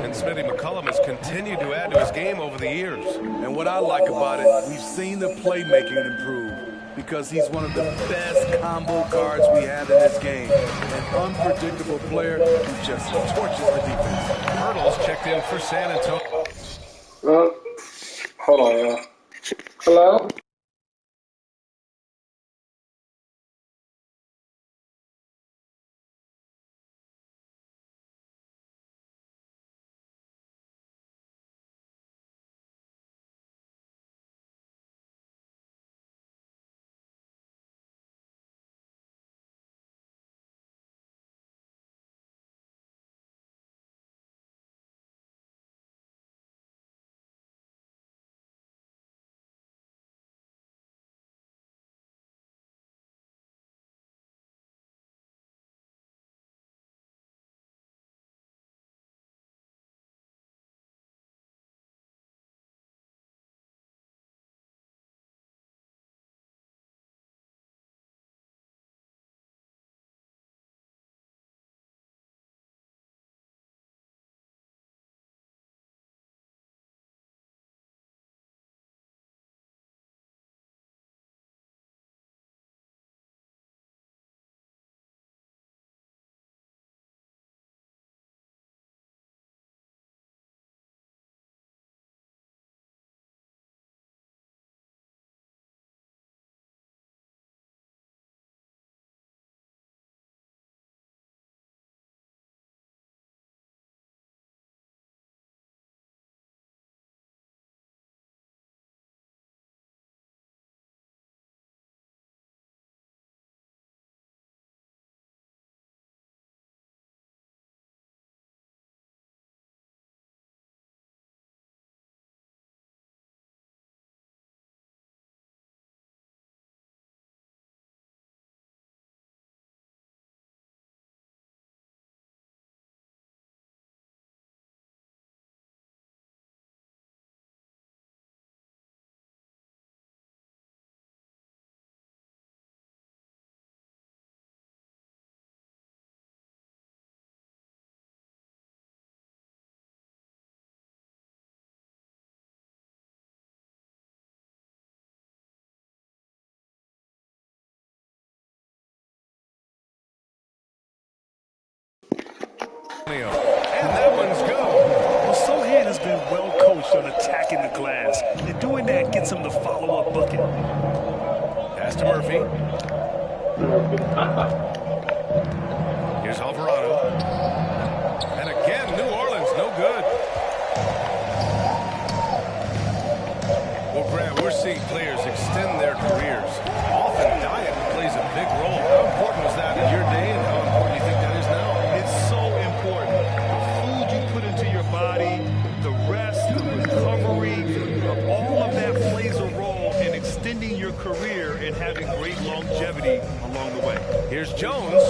S1: And Smitty McCollum has continued to add to his game over the years.
S2: And what I like about it, we've seen the playmaking improve because he's one of the best combo guards we have in this game. An unpredictable player who just torches the defense.
S1: Hurdles checked in for San Antonio.
S4: Hold on, y'all. Hello?
S1: And that one's go.
S3: Well, Sohan has been well coached on attacking the glass, and doing that gets him the follow-up bucket.
S1: Pass to Murphy. Here's Alvarado. And again, New Orleans, no good. Well, Grant, we're seeing players extend their careers. Often diet plays a big role. How important was that in your day, and how important do you think that is now?
S3: It's so important. The food you put into your body, the rest, the recovery, all of that plays a role in extending your career and having great longevity along the way.
S1: Here's Jones.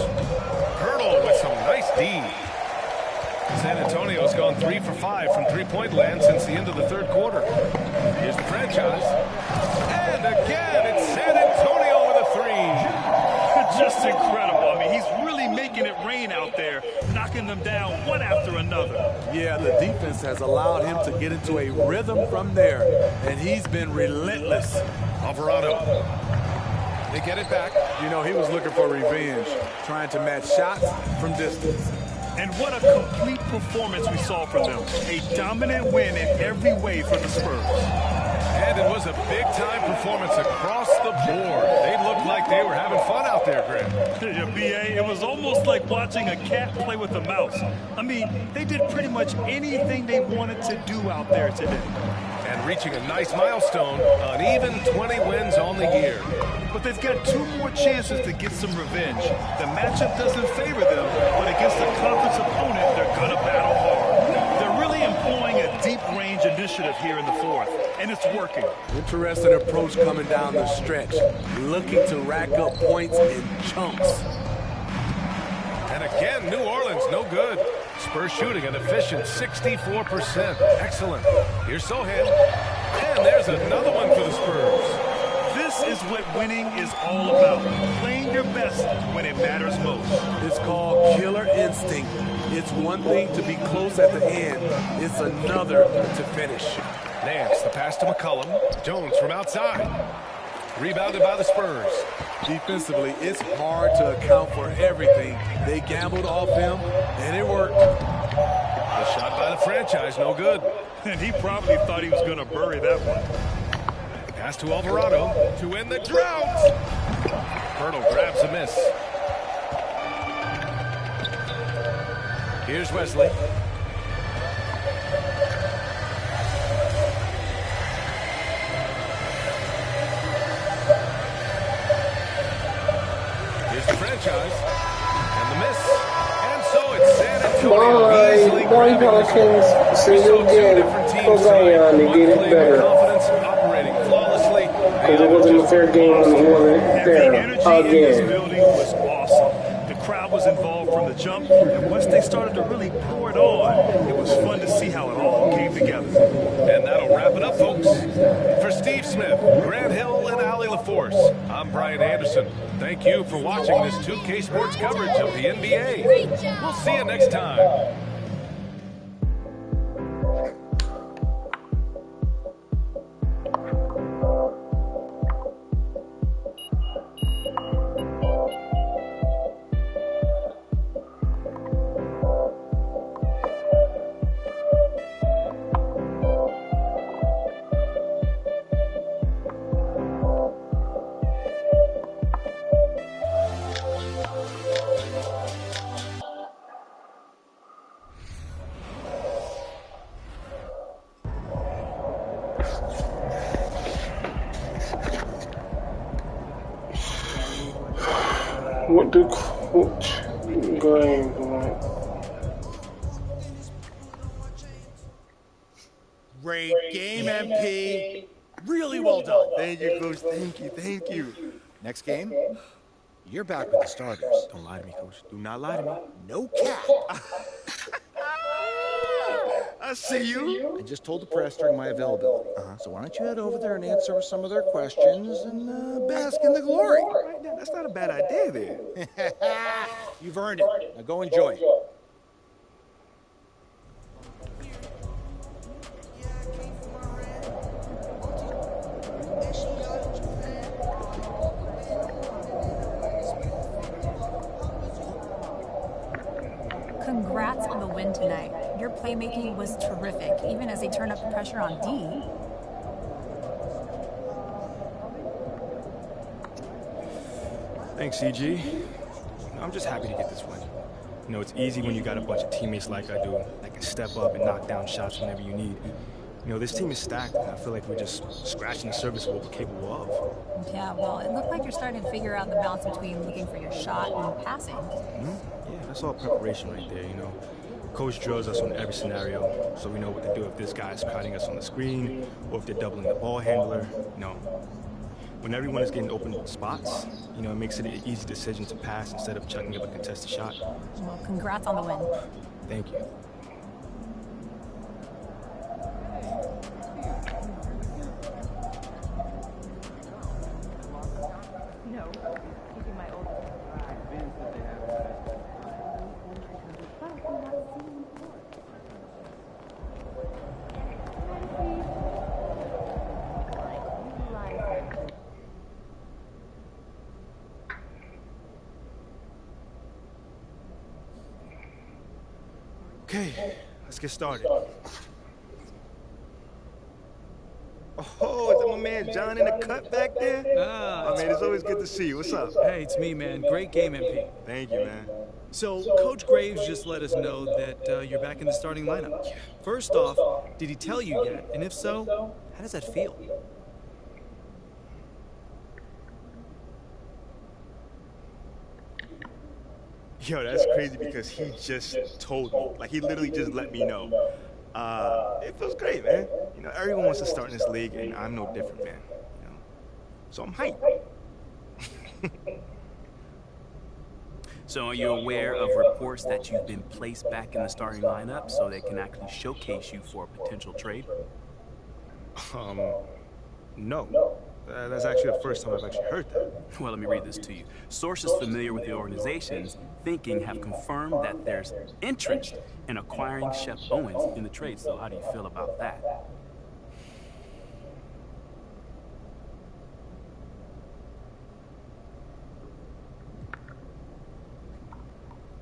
S1: Hurdle with some nice D. San Antonio's gone 3 for 5 from three-point land since the end of the third quarter. Here's the franchise. And again, it's San Antonio with a three.
S3: Just incredible. I mean, he's really making it rain out there, knocking them down one after another.
S2: Yeah, the defense has allowed him to get into a rhythm from there, and he's been relentless.
S1: Alvarado. They get it back.
S2: You know, he was looking for revenge, trying to match shots from distance.
S3: And what a complete performance we saw from them. A dominant win in every way for the Spurs.
S1: And it was a big-time performance across the board. They looked like they were having fun out there, Grant.
S3: Yeah, B.A., it was almost like watching a cat play with a mouse. I mean, they did pretty much anything they wanted to do out there today.
S1: And reaching a nice milestone, an even 20 wins on the year.
S3: But they've got 2 more chances to get some revenge. The matchup doesn't favor them, but against a conference opponent, they're going to battle hard. They're really employing a deep-range initiative here in the 4th, and it's working.
S2: Interesting approach coming down the stretch, looking to rack up points in chunks.
S1: And again, New Orleans, no good. Spurs shooting an efficient 64%. Excellent. Here's Sohan. And there's another one for the Spurs.
S3: This is what winning is all about. Playing your best when it matters most.
S2: It's called killer instinct. It's one thing to be close at the end. It's another to finish.
S1: Nance, the pass to McCollum. Jones from outside. Rebounded by the Spurs.
S2: Defensively, it's hard to account for everything. They gambled off him, and it worked.
S1: The shot by the franchise, no good.
S3: And he probably thought he was going to bury that one.
S1: Pass to Alvarado to end the drought. Hurdle grabs a miss. Here's Wesley. Here's the franchise. And the miss. And so it's San Antonio easily grabbing this one. We saw 2 different teams tonight. One playing with confidence, operating flawlessly.
S4: Because it wasn't a fair game when he wasn't there
S3: The energy in this
S4: again.
S3: building was awesome. The crowd was involved from the jump, and once they started to really pour it on, it was fun to see how it all came together.
S1: And that'll wrap it up, folks. For Steve Smith, Grant Hill, and Allie LaForce, I'm Brian Anderson. Thank you for watching this 2K Sports coverage of the NBA. We'll see you next time.
S4: What the coach game want?
S9: Great game, MP. Really well done. Thank you, Coach. Thank you. Thank you. Next game, you're back with the starters.
S10: Don't lie to me, Coach. Do not lie to me.
S9: No cap. I see you. I just told the press during my availability. So why don't you head over there and answer some of their questions and bask in the glory.
S10: Right now, that's not a bad idea there.
S9: You've earned it. Now go enjoy.
S11: Congrats on the win tonight. Your playmaking was terrific, even as they turned up the pressure on D.
S10: Thanks, CG. I'm just happy to get this win. You know, it's easy when you got a bunch of teammates like I do that can step up and knock down shots whenever you need. You know, this team is stacked, and I feel like we're just scratching the surface of what we're capable of.
S11: Yeah, well, it looked like you're starting to figure out the balance between looking for your shot and passing.
S10: Yeah, that's all preparation right there, you know. Coach drills us on every scenario, so we know what to do if this guy's crowding us on the screen or if they're doubling the ball handler. You know, when everyone is getting open spots, you know, it makes it an easy decision to pass instead of chucking up a contested shot.
S11: Well, congrats on the win.
S10: Thank you. Okay, let's get started. Oh, is that my man John in the cut back there?
S12: Ah,
S10: man, it's always good to see you. What's up?
S12: Hey, it's me, man. Great game, MP.
S10: Thank you, man.
S12: So, Coach Graves just let us know that you're back in the starting lineup. First off, did he tell you yet? And if so, how does that feel?
S10: Yo, that's crazy because he just told me. Like, he literally just let me know. It feels great, man. You know, everyone wants to start in this league, and I'm no different, man. You know, so I'm hyped.
S13: So are you aware of reports that you've been placed back in the starting lineup so they can actually showcase you for a potential trade?
S10: No. That's actually the first time I've actually heard that.
S13: Well, let me read this to you. Sources familiar with the organization's thinking have confirmed that there's interest in acquiring Shep Owens in the trade. So how do you feel about that?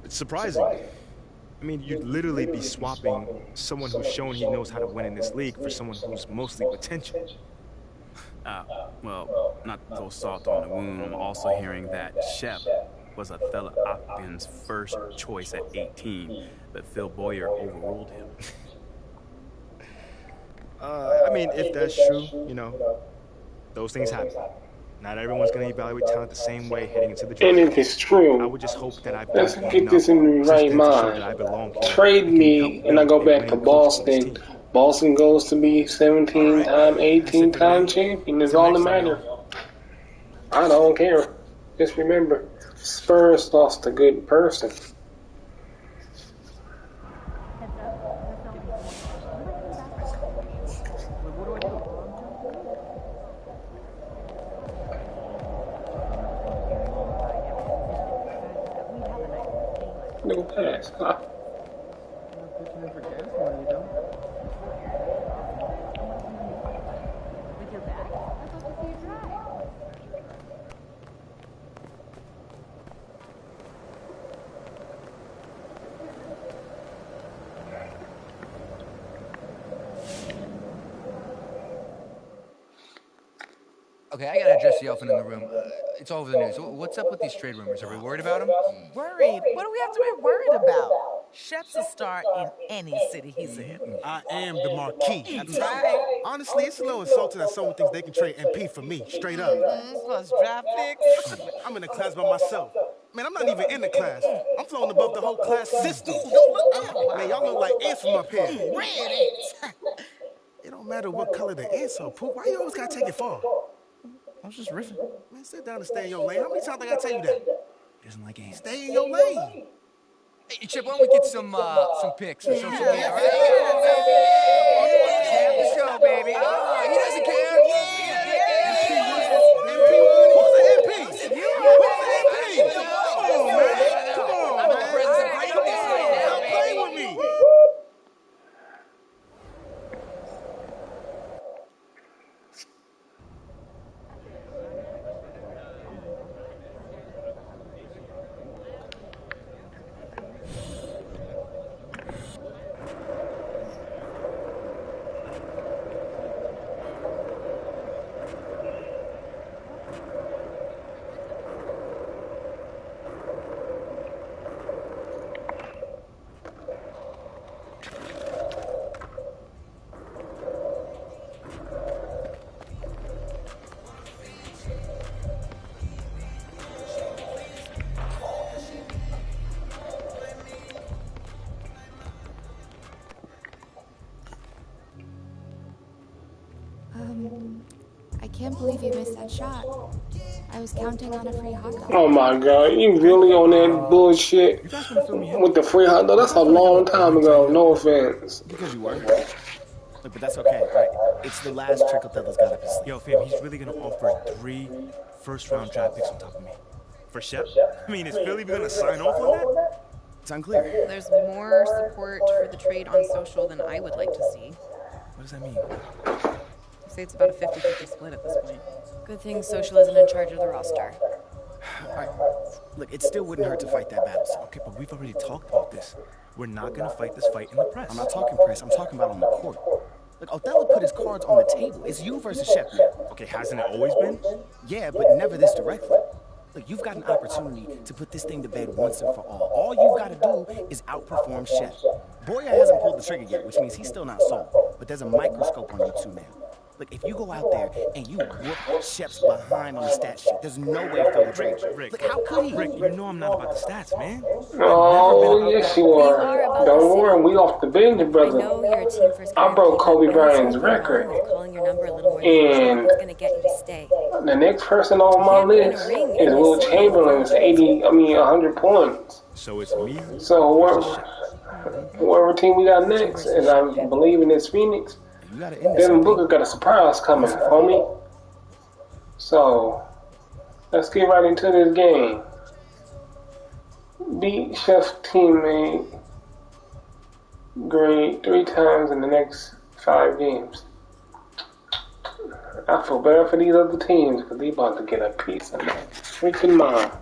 S10: It's surprising. I mean, you'd literally be swapping someone who's shown he knows how to win in this league for someone who's mostly potential.
S13: Well, not to throw salt on the wound, I'm also hearing that Shep was Othello Ogden's first choice at 18, but Phil Boyer overruled him.
S10: I mean, if that's true, you know, those things happen. Not everyone's going to evaluate talent the same way heading into the draft.
S4: And if it's true,
S10: I would just hope that I've
S4: let's get this in the right mind. Trade me, and I go back to Boston. Boston goes to be 17-time, 18-time champion. Is all that matters. I don't care. Just remember, Spurs lost a good person. No pass, huh?
S14: Okay, I gotta address the elephant in the room. It's all over the news. What's up with these trade rumors? Are we worried about them?
S15: Worried? What do we have to be worried about? Shep's a star in any city he's in.
S16: I am the marquee.
S15: That's right.
S16: Honestly, it's a little insulting that someone thinks they can trade MP for me, straight up.
S15: Plus draft picks.
S16: I'm in a class by myself. Man, I'm not even in the class. I'm floating above the whole class system. Man, y'all look like ants from up here.
S15: Red ants.
S16: It don't matter what color the ants are, Poop. Why you always gotta take it far?
S14: I was just riffing.
S16: Man, sit down and stay in your lane. How many times I gotta tell you that?
S14: He doesn't like ants.
S16: Stay in your lane.
S14: Hey, Chip, why don't we get some pics for social media, all right? Let's go, baby. Oh, he doesn't care.
S16: Who's the MP? Who's the MP? Come on, man. Come on, man. Stop playing with me.
S17: I can't believe you missed that shot. I was counting on a free hot dog.
S4: Oh my god, you really on that bullshit with the free hot dog? That's a long time ago, no offense.
S18: Because you were. Look, but that's okay, right? It's the last trick Othello's got up his sleeve.
S10: Yo, fam, he's really gonna offer 3 first-round draft picks on top of me. For Shep? I mean, is Philly gonna sign off on that?
S18: It's unclear.
S19: There's more support for the trade on social than I would like to see.
S10: What does that mean?
S19: I'd say it's about a 50-50 split at this point.
S17: Good thing social isn't in charge of the roster.
S18: All right. Look, it still wouldn't hurt to fight that battle. So.
S10: Okay, but we've already talked about this.
S18: We're not going to fight this fight in the press. I'm not talking press. I'm talking about on the court. Look, Othello put his cards on the table. It's you versus Shep now.
S10: Okay, hasn't it always been?
S18: Yeah, but never this directly. Look, you've got an opportunity to put this thing to bed once and for all. All you've got to do is outperform Shep. Boya hasn't pulled the trigger yet, which means he's still not sold. But there's a microscope on you two now. Look, if you go out there and you whoop Shep's behind on the stat sheet, there's no way Phil will trade you. Look, how could he?
S10: Rick, you know I'm not about the stats, man.
S4: Oh, yes you are. Don't worry, we off the bench, brother. I broke Kobe Bryant's record. And the next person on my list is Will Chamberlain's 100 points.
S10: So it's me?
S4: So whoever team we got next, and I'm believing it's Phoenix, Devin Booker got a surprise coming, homie. So let's get right into this game. Beat Chef's teammate grade 3 times in the next 5 games. I feel bad for these other teams because they about to get a piece of my freaking mind.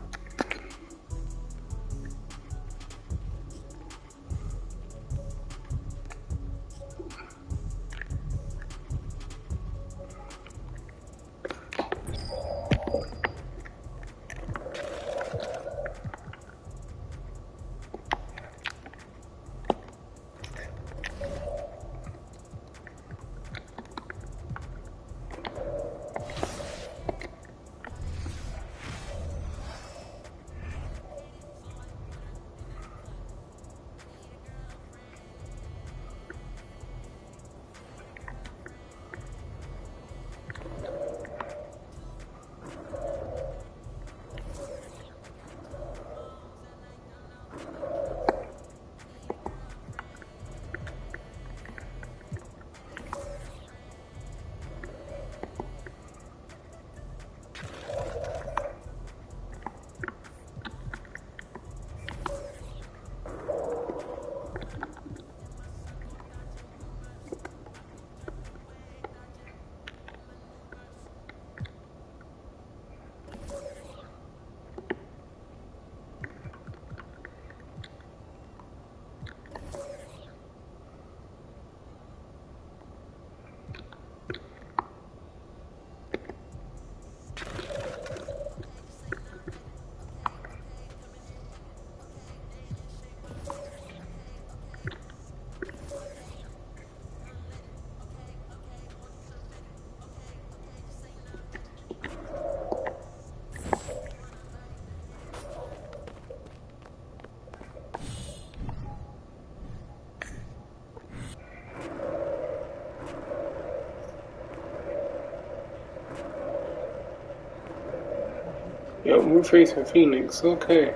S4: Yep, we're facing Phoenix. Okay.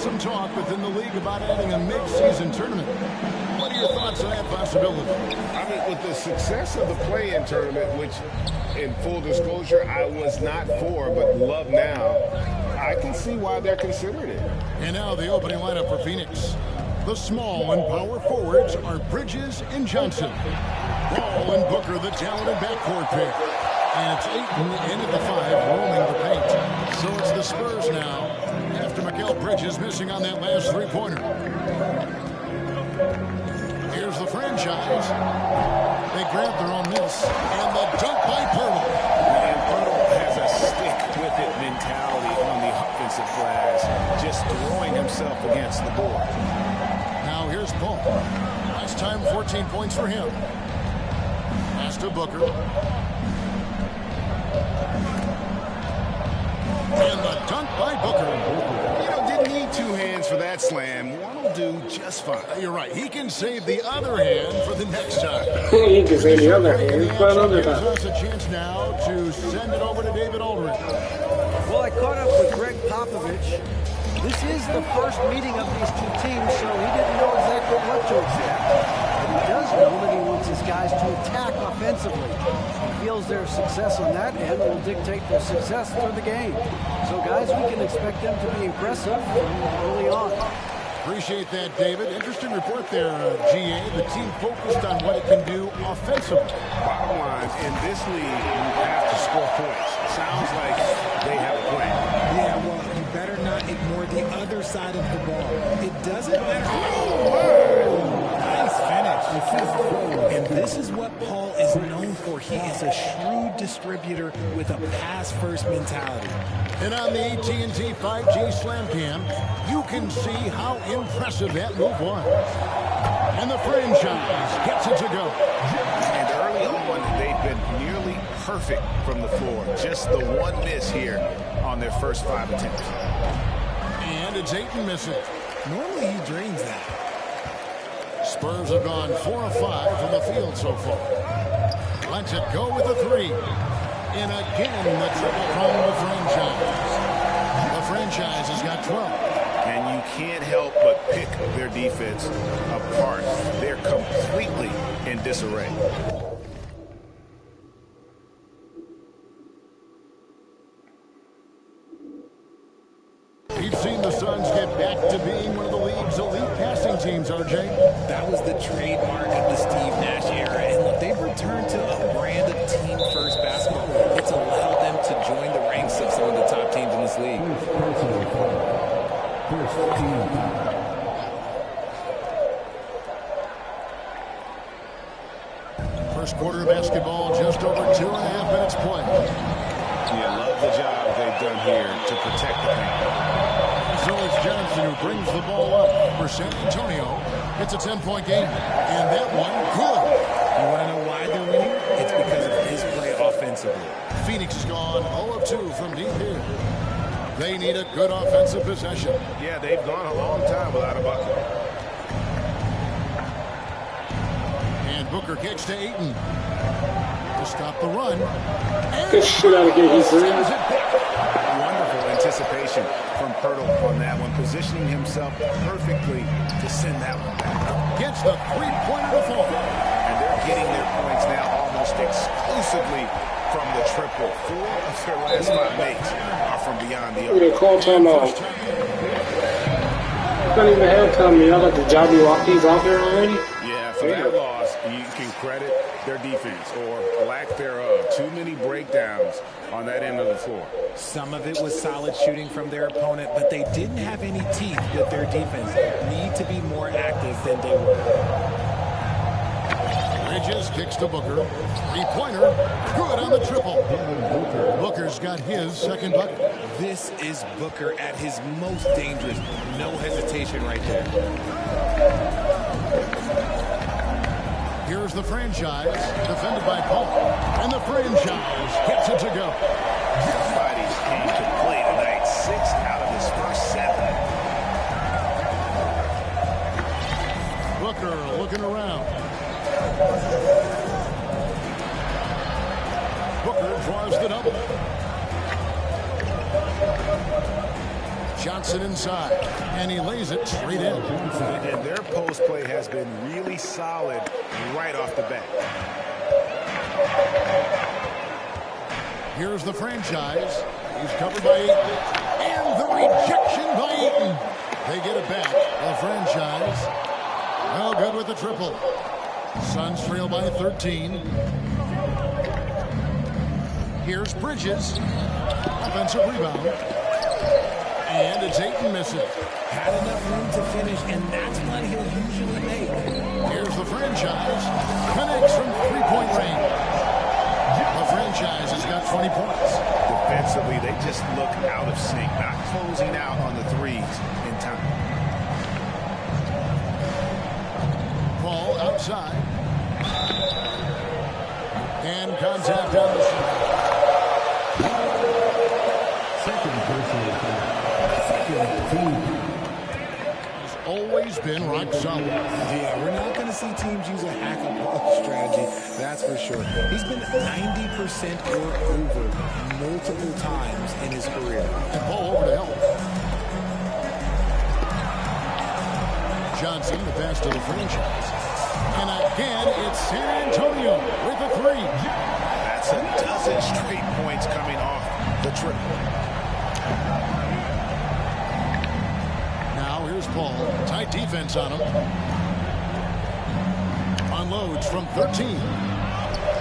S5: some talk within the league about adding a mid-season tournament. What are your thoughts on that possibility?
S20: I mean, with the success of the play-in tournament, which, in full disclosure, I was not for, but love now, I can see why they're considering it.
S5: And now the opening lineup for Phoenix. The small and power forwards are Bridges and Johnson. Ball and Booker, the talented backcourt pair. And it's Ayton in at the 5, roaming the paint. So it's the Spurs now, after Mikal Bridges missing on that last three-pointer. Here's the franchise. They grab their own miss, and the dunk by Pirtle.
S20: And Pirtle has a stick-with-it mentality on the offensive glass, just throwing himself against the board.
S5: Now here's Paul. Last time, 14 points for him. Pass to Booker. And the dunk by Booker.
S20: You know, didn't need two hands for that slam. One will do just fine.
S5: You're right. He can save the other hand for the next time.
S4: He can save the other hand for another time.
S5: Gives us a chance now to send it over to David Aldridge.
S21: Well, I caught up with Greg Popovich. This is the first meeting of these two teams, so he didn't know exactly what to expect. But he does know that he wants his guys to attack offensively. He feels their success on that end will dictate their success through the game. So, guys, we can expect them to be aggressive early on.
S5: Appreciate that, David. Interesting report there, GA. The team focused on what it can do offensively.
S20: Bottom line, in this league, you have to score points. Sounds like they have a plan.
S22: Yeah, well, you better not ignore the other side of the ball. It doesn't matter. Nice finish. And this is what Paul is known for. He is a shrewd distributor with a pass-first mentality.
S5: And on the AT&T 5G Slam Cam, you can see how impressive that move was. And the franchise gets it to go.
S20: And early on, they've been nearly perfect from the floor. Just the one miss here on their first 5 attempts.
S5: And it's Ayton missing.
S22: Normally he drains that.
S5: Spurs have gone 4 of 5 from the field so far. Lets it go with the 3. And again, the triple from the franchise. The franchise has got 12.
S20: And you can't help but pick their defense apart. They're completely in disarray.
S5: We've seen the Suns get back to being one of the league's elite passing teams, RJ.
S22: That was the trademark of the Steve Nash era. And look, they've returned to a brand of team-first basketball. It's allowed them to join the ranks of some of the top teams in this league.
S5: First quarter of basketball, just over 2.5 minutes play.
S20: Yeah, love the job they've done here to protect the paint.
S5: So it's Johnson who brings the ball up for San Antonio. It's a 10-point game, and that one good.
S22: You want to know why they're winning? It's because of his play offensively.
S5: Phoenix has gone 0 of 2 from deep here. They need a good offensive possession.
S20: Yeah, they've gone a long time without a bucket.
S5: And Booker kicks to Ayton to stop the run.
S4: Good shit out of here, he's
S20: Wonderful anticipation from Pirtle on that one, positioning himself perfectly to send that one back.
S5: Gets the three-pointer to fall.
S20: And they're getting their points now almost exclusively from the triple. 4 of their last 5 makes are from beyond the arc.
S4: Look at the call timeout. Not even halftime. Y'all got the Jabby Walkies out there already?
S20: Yeah, for that loss, you can credit their defense or lack thereof. Too many breakdowns on that end of the floor.
S22: Some of it was solid shooting from their opponent, but they didn't have any teeth with their defense. Need to be more active than they were.
S5: Bridges kicks to Booker. Three-pointer. Good on the triple. Booker's got his second bucket.
S22: This is Booker at his most dangerous. No hesitation right there.
S5: Here's the franchise, defended by Paul. And the franchise gets it to go.
S20: Somebody came to play tonight. 6 out of his first 7.
S5: Booker looking around. Booker draws the double. Johnson inside, and he lays it straight in.
S6: And their post play has been really solid right off the bat.
S5: Here's the franchise. He's covered by Ayton. And the rejection by Ayton. They get it back. The franchise. Well, good with the triple. Suns trail by 13. Here's Bridges. Offensive rebound. And it's Ayton missing.
S22: Had enough room to finish, and that's what he'll usually make.
S5: Here's the franchise. Connects from three-point range. The franchise has got 20 points.
S6: Defensively, they just look out of sync, not closing out on the threes in time.
S5: Ball outside. And contact on the shot. He's always been rock solid.
S22: Yeah, we're not going to see teams use a hack-and-ball strategy, that's for sure. He's been 90% or over multiple times in his career.
S5: And ball over to help. Johnson, the pass to the franchise. And again, it's San Antonio with a three.
S6: That's a dozen straight points coming off the triple.
S5: Now here's Paul. Tight defense on him. Unloads from 13.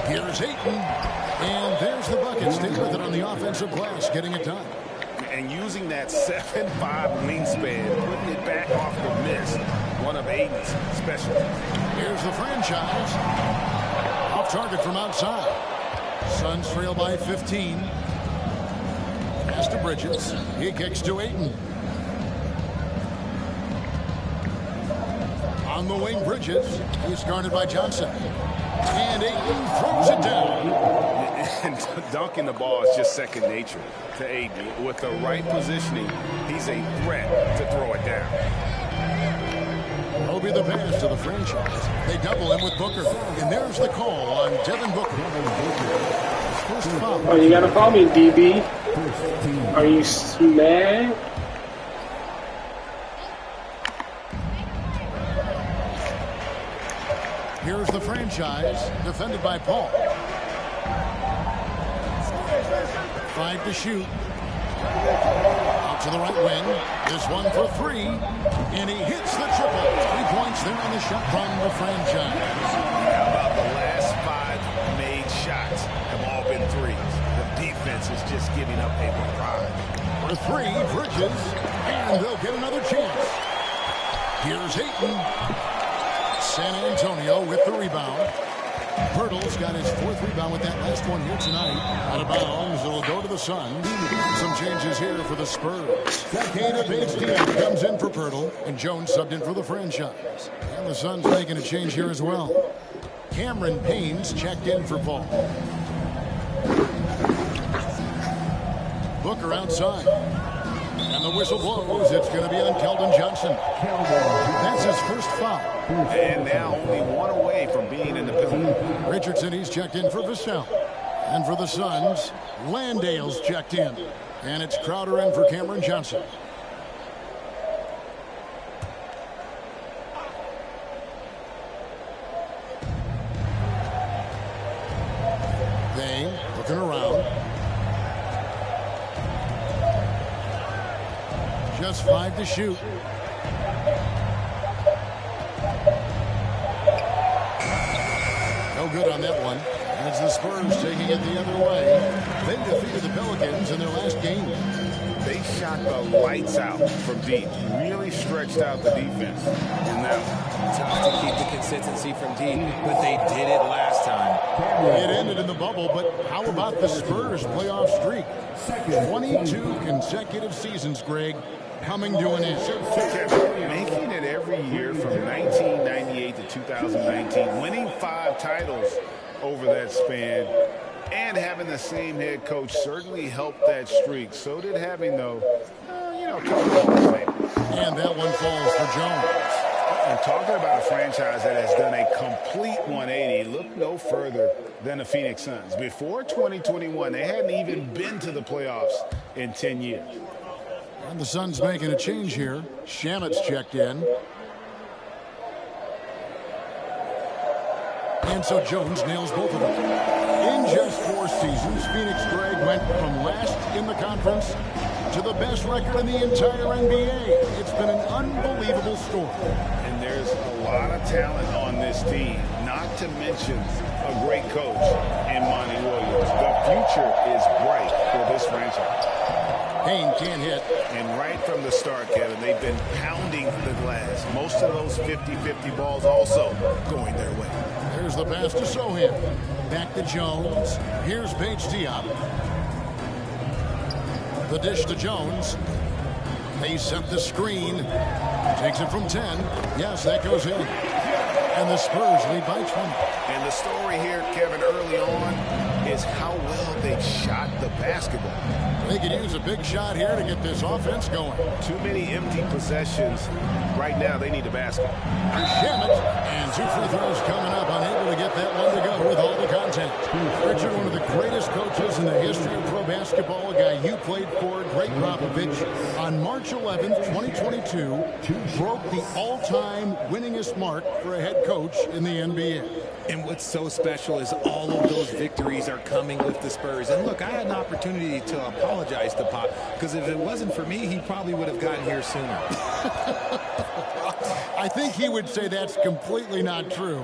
S5: Here's Ayton. And there's the bucket. Stay with it on the offensive glass, getting it done.
S6: And using that 7'5" wingspan, putting it back off the miss. One of Ayton's specialties.
S5: Here's the franchise. Off target from outside. Suns trail by 15. Pass to Bridges. He kicks to Ayton. On the wing, Bridges. He's guarded by Johnson. And Ayton throws it down.
S6: And dunking the ball is just second nature to Ayton. With the right positioning, he's a threat to throw it down.
S5: Will be the pass to the franchise. They double him with Booker. And there's the call on Devin Booker. First foul.
S4: Oh, you gotta call me, DB. Are you mad?
S5: Here's the franchise, defended by Paul. 5 to shoot. Out to the right wing. This one for three. And he hits the triple. 3 points there on the shot from the franchise.
S6: How about the last 5 made shots have all been threes? The defense is just giving up a barrage.
S5: For three, Bridges. And they'll get another chance. Here's Ayton. San Antonio with the rebound. Pirtle's got his 4th rebound with that last one here tonight. Out of bounds, it'll go to the Suns. Some changes here for the Spurs. Cada Bates-Diop comes in for Pirtle, and Jones subbed in for the franchise. And the Suns making a change here as well. Cameron Payne's checked in for Paul. Booker outside. And the whistle blows. It's going to be on Keldon Johnson. That's his first foul.
S6: And now only one away from being in the penalty.
S5: Richardson, he's checked in for Vassell. And for the Suns, Landale's checked in. And it's Crowder in for Cameron Johnson. They looking around. Just 5 to shoot. No good on that one. As the Spurs taking it the other way. They defeated the Pelicans in their last game.
S6: They shot the lights out from deep. Really stretched out the defense in that one.
S22: Tough to keep the consistency from deep, but they did it last time.
S5: It ended in the bubble, but how about the Spurs playoff streak? 22 consecutive seasons, Greg, coming to an end.
S6: Making it every year from 1998 to 2019, winning 5 titles over that span, and having the same head coach certainly helped that streak. So did having, though, a couple of Hall of Famers.
S5: And that one falls for Jones.
S6: And talking about a franchise that has done a complete 180, look no further than the Phoenix Suns. Before 2021, they hadn't even been to the playoffs in 10 years.
S5: And the Suns making a change here. Shamet's checked in. And so Jones nails both of them. In just 4 seasons, Phoenix Greg went from last in the conference to the best record in the entire NBA. It's been an unbelievable story.
S6: And there's a lot of talent on this team, not to mention a great coach in Monty Williams. The future is bright for this franchise.
S5: Payne can't hit.
S6: And right from the start, Kevin, they've been pounding the glass. Most of those 50-50 balls also going their way.
S5: There's the pass to Sohan. Back to Jones. Here's Paige Diop. The dish to Jones. They set the screen. Takes it from 10. Yes, that goes in. And the Spurs lead by 20.
S6: And the story here, Kevin, early on is how well they've shot the basketball.
S5: They could use a big shot here to get this offense going.
S6: Too many empty possessions. Right now, they need a basket.
S5: Shamet, and 2 free throws coming up. Unable to get that one to go with all the contact. Richard, one of the greatest coaches in the history of pro basketball, a guy you played for, Greg Popovich, on March 11th, 2022, broke the all-time winningest mark for a head coach in the NBA.
S22: And what's so special is all of those victories are coming with the Spurs. And look, I had an opportunity to apologize to Pop, because if it wasn't for me, he probably would have gotten here sooner.
S5: I think he would say that's completely not true,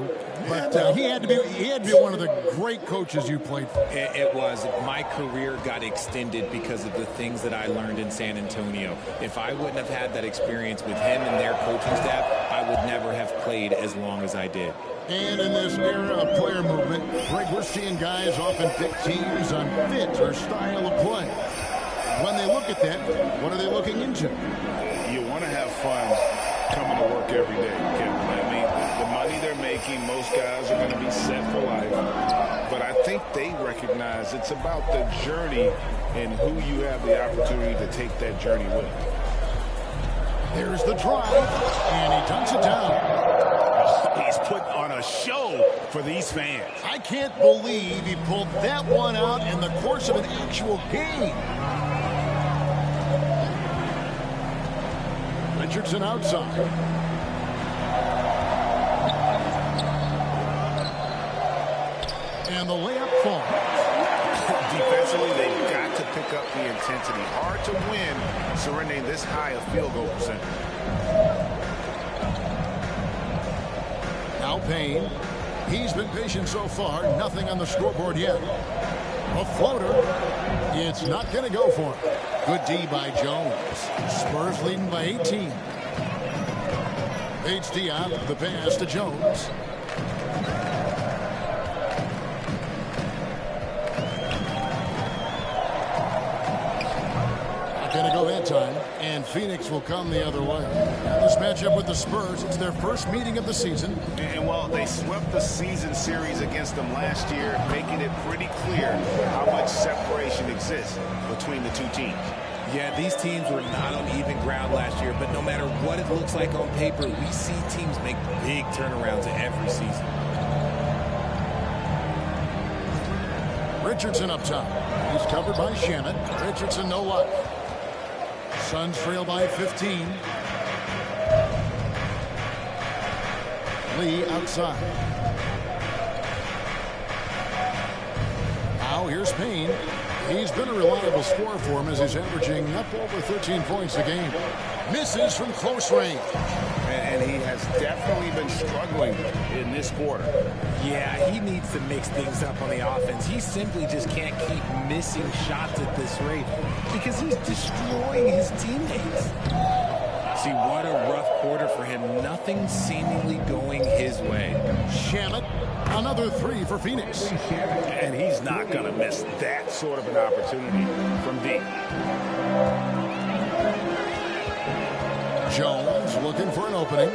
S5: but he had to be one of the great coaches you played for.
S22: It was. My career got extended because of the things that I learned in San Antonio. If I wouldn't have had that experience with him and their coaching staff, I would never have played as long as I did.
S5: And in this era of player movement, Greg, we're seeing guys often pick teams on fit or style of play. When they look at that, what are they looking into?
S6: You want to have fun coming to work every day, Kevin. I mean, the money they're making, most guys are going to be set for life. But I think they recognize it's about the journey and who you have the opportunity to take that journey with.
S5: There's the drive, and he dunks it down.
S6: He's put on a show for these fans.
S5: I can't believe he pulled that one out in the course of an actual game. Richardson outside. And the layup falls.
S6: Defensively, they've got to pick up the intensity. Hard to win surrendering this high a field goal percentage.
S5: Now Payne. He's been patient so far. Nothing on the scoreboard yet. A floater. It's not going to go for him. Good D by Jones. Spurs leading by 18. Paige Diop, the pass to Jones. Not going to go that time. And Phoenix will come the other way. Now this matchup with the Spurs, it's their first meeting of the season.
S6: And while they swept the season series against them last year, making it pretty clear how much separation exists between the two teams.
S22: Yeah, these teams were not on even ground last year, but no matter what it looks like on paper, we see teams make big turnarounds every season.
S5: Richardson up top. He's covered by Shamet. Richardson no luck. Suns trail by 15. Lee outside. Now here's Payne. He's been a reliable scorer for him as he's averaging up over 13 points a game. Misses from close range.
S6: And he has definitely been struggling in this quarter.
S22: Yeah, he needs to mix things up on the offense. He simply just can't keep missing shots at this rate because he's destroying his teammates. See, what a rough quarter for him. Nothing seemingly going his way.
S5: Shamet, another 3 for Phoenix.
S6: And he's not going to miss that sort of an opportunity from deep.
S5: Jones looking for an opening.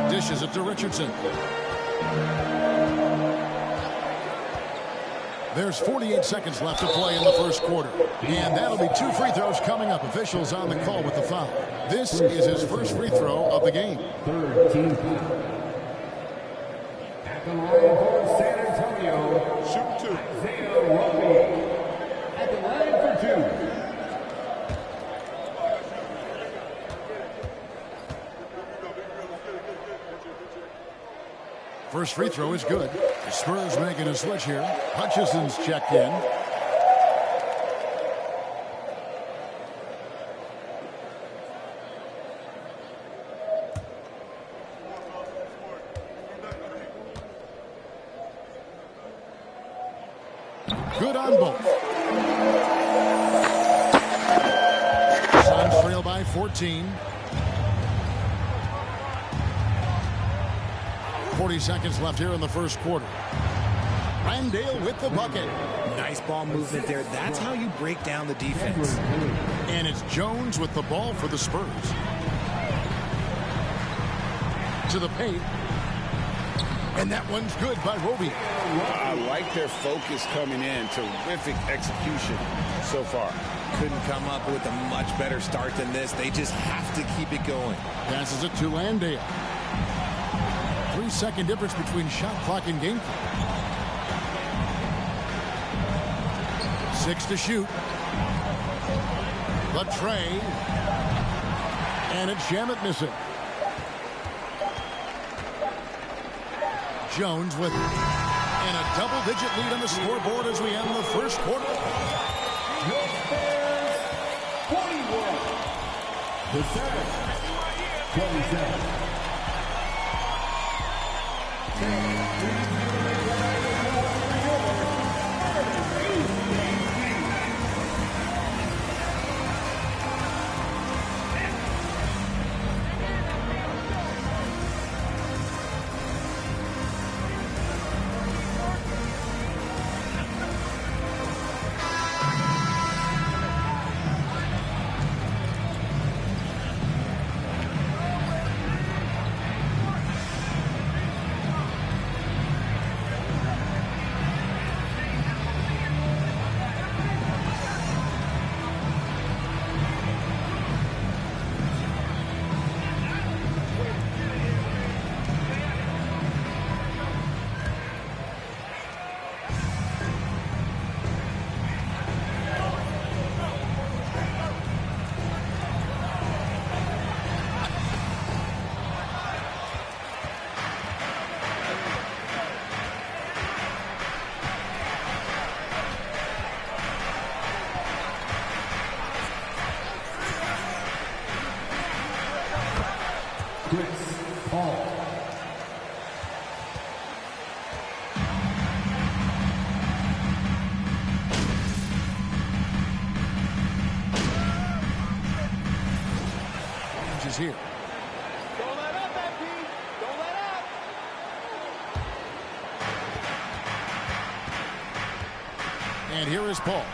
S5: Dishes it to Richardson. There's 48 seconds left to play in the first quarter. And that'll be 2 free throws coming up. Officials on the call with the foul. This is his first free throw of the game.
S7: Third team foul. At the line for San Antonio, shoot 2. Isaiah Roby. At the line for 2.
S5: First free throw is good. The Spurs making a switch here. Hutchison's checked in. Good on both. Suns trail by 14. 40 seconds left here in the first quarter. Randale with the bucket.
S22: Nice ball movement there. That's how you break down the defense.
S5: And it's Jones with the ball for the Spurs. To the paint. And that one's good by Roby.
S6: I like their focus coming in. Terrific execution so far.
S22: Couldn't come up with a much better start than this. They just have to keep it going.
S5: Passes it to Landale. 3-second difference between shot clock and game clock. 6 to shoot. The tray. And it's Shamet missing. Jones with and a double-digit lead on the scoreboard as we end the first quarter.
S7: Your Spurs 41. The Suns 27.
S5: Here.
S16: Don't let up, MP. Don't let up.
S5: And here is Paul.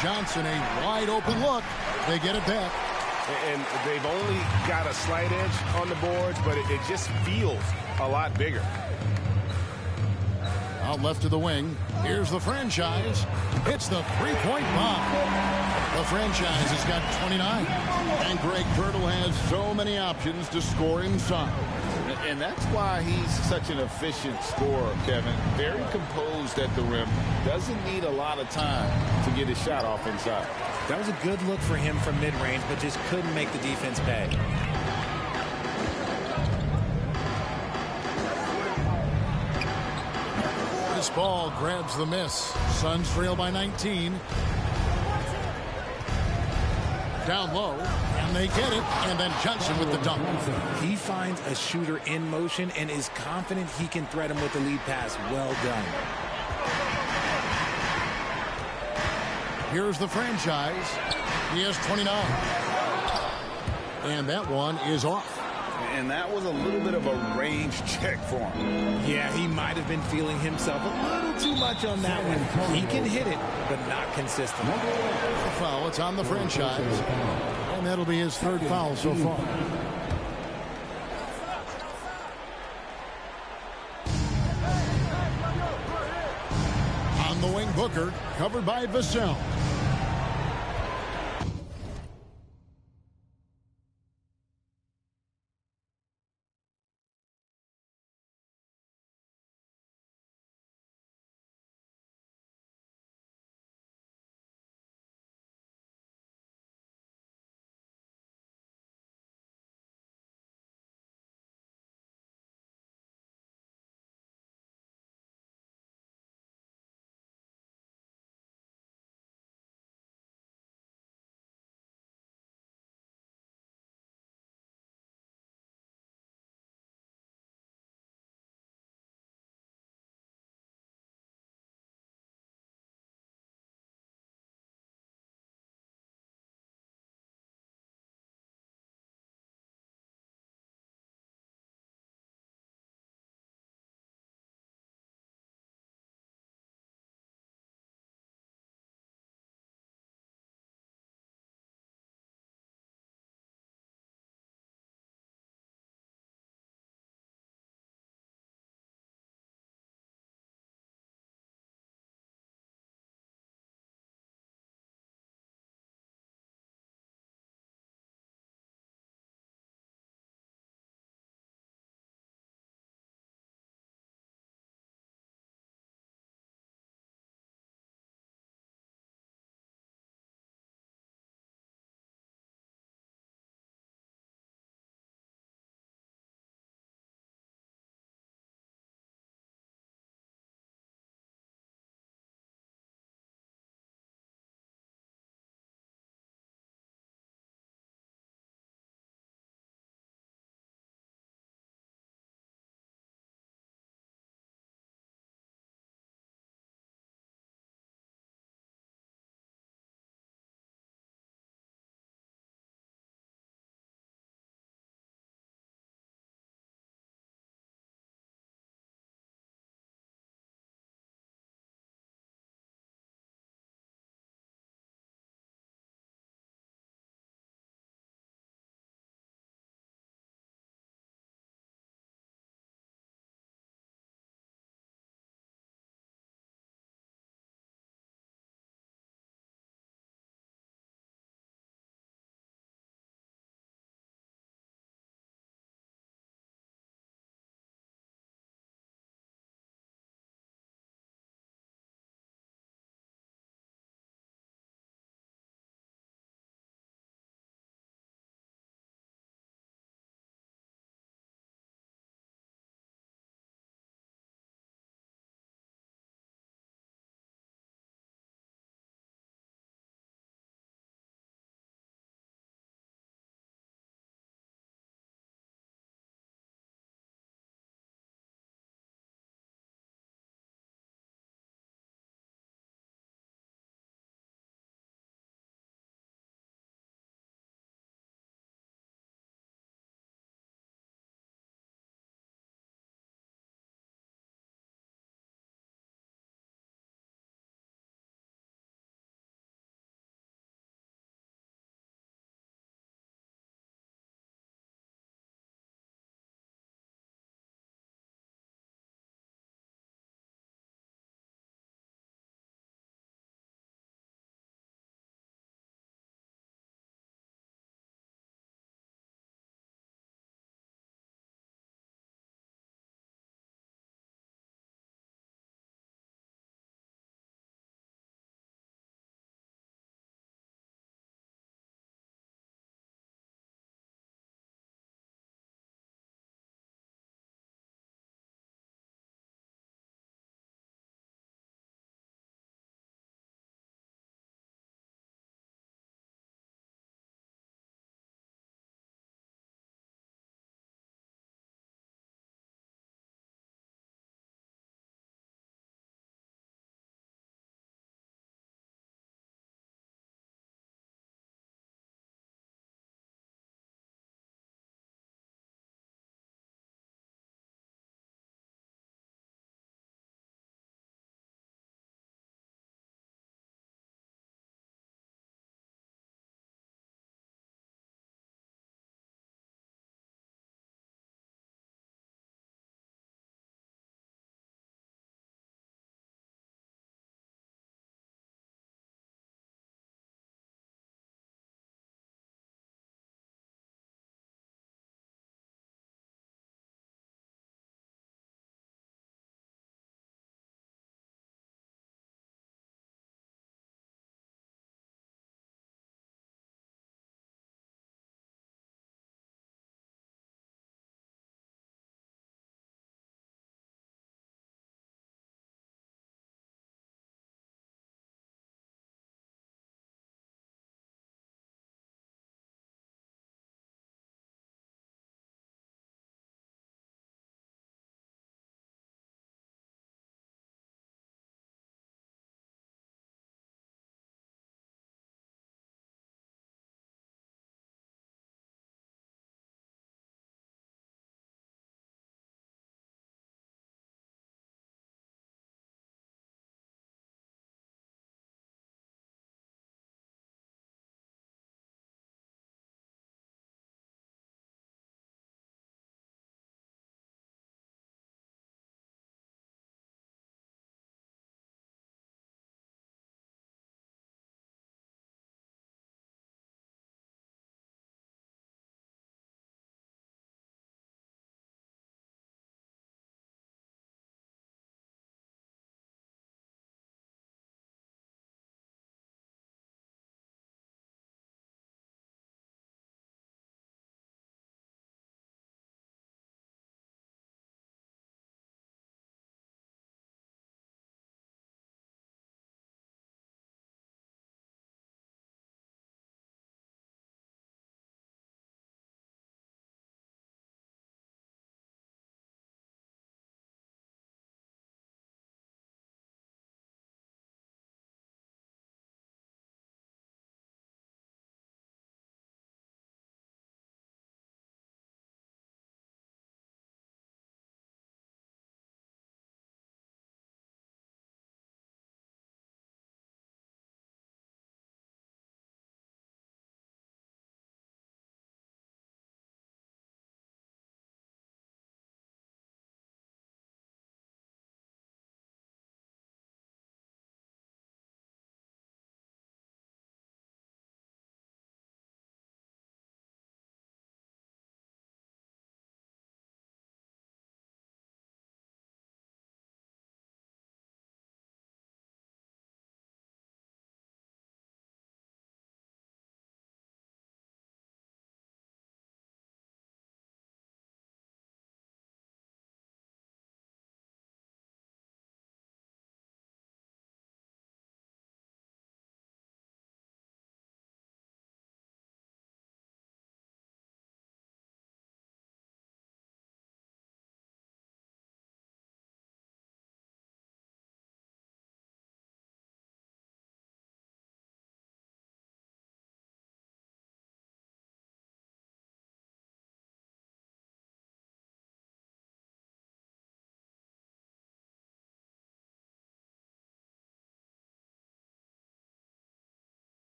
S5: Johnson, a wide open look. They get it back.
S6: And they've only got a slight edge on the boards, but it just feels a lot bigger.
S5: Out left to the wing. Here's the franchise. It's the three-point bomb. The franchise has got 29. And Greg Kirtle has so many options to score inside.
S6: And that's why he's such an efficient scorer, Kevin. Very composed at the rim. Doesn't need a lot of time to get his shot off inside.
S22: That was a good look for him from mid-range, but just couldn't make the defense pay.
S5: This ball grabs the miss. Suns trail by 19. Down low, and they get it, and then Johnson with the dunk.
S22: He finds a shooter in motion and is confident he can thread him with the lead pass. Well done.
S5: Here's the franchise. He has 29. And that one is off.
S6: And that was a little bit of a range check for him.
S22: Yeah, he might have been feeling himself a little too much on that one. He can hit it, but not consistently.
S5: The foul, it's on the franchise. And that'll be his third foul so far. On the wing, Booker, covered by Vassell.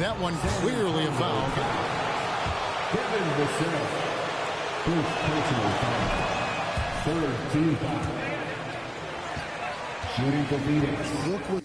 S5: that one clearly a foul.
S7: Kevin Vassell. First personal foul. Third team foul. Shooting for Phoenix.
S5: Look what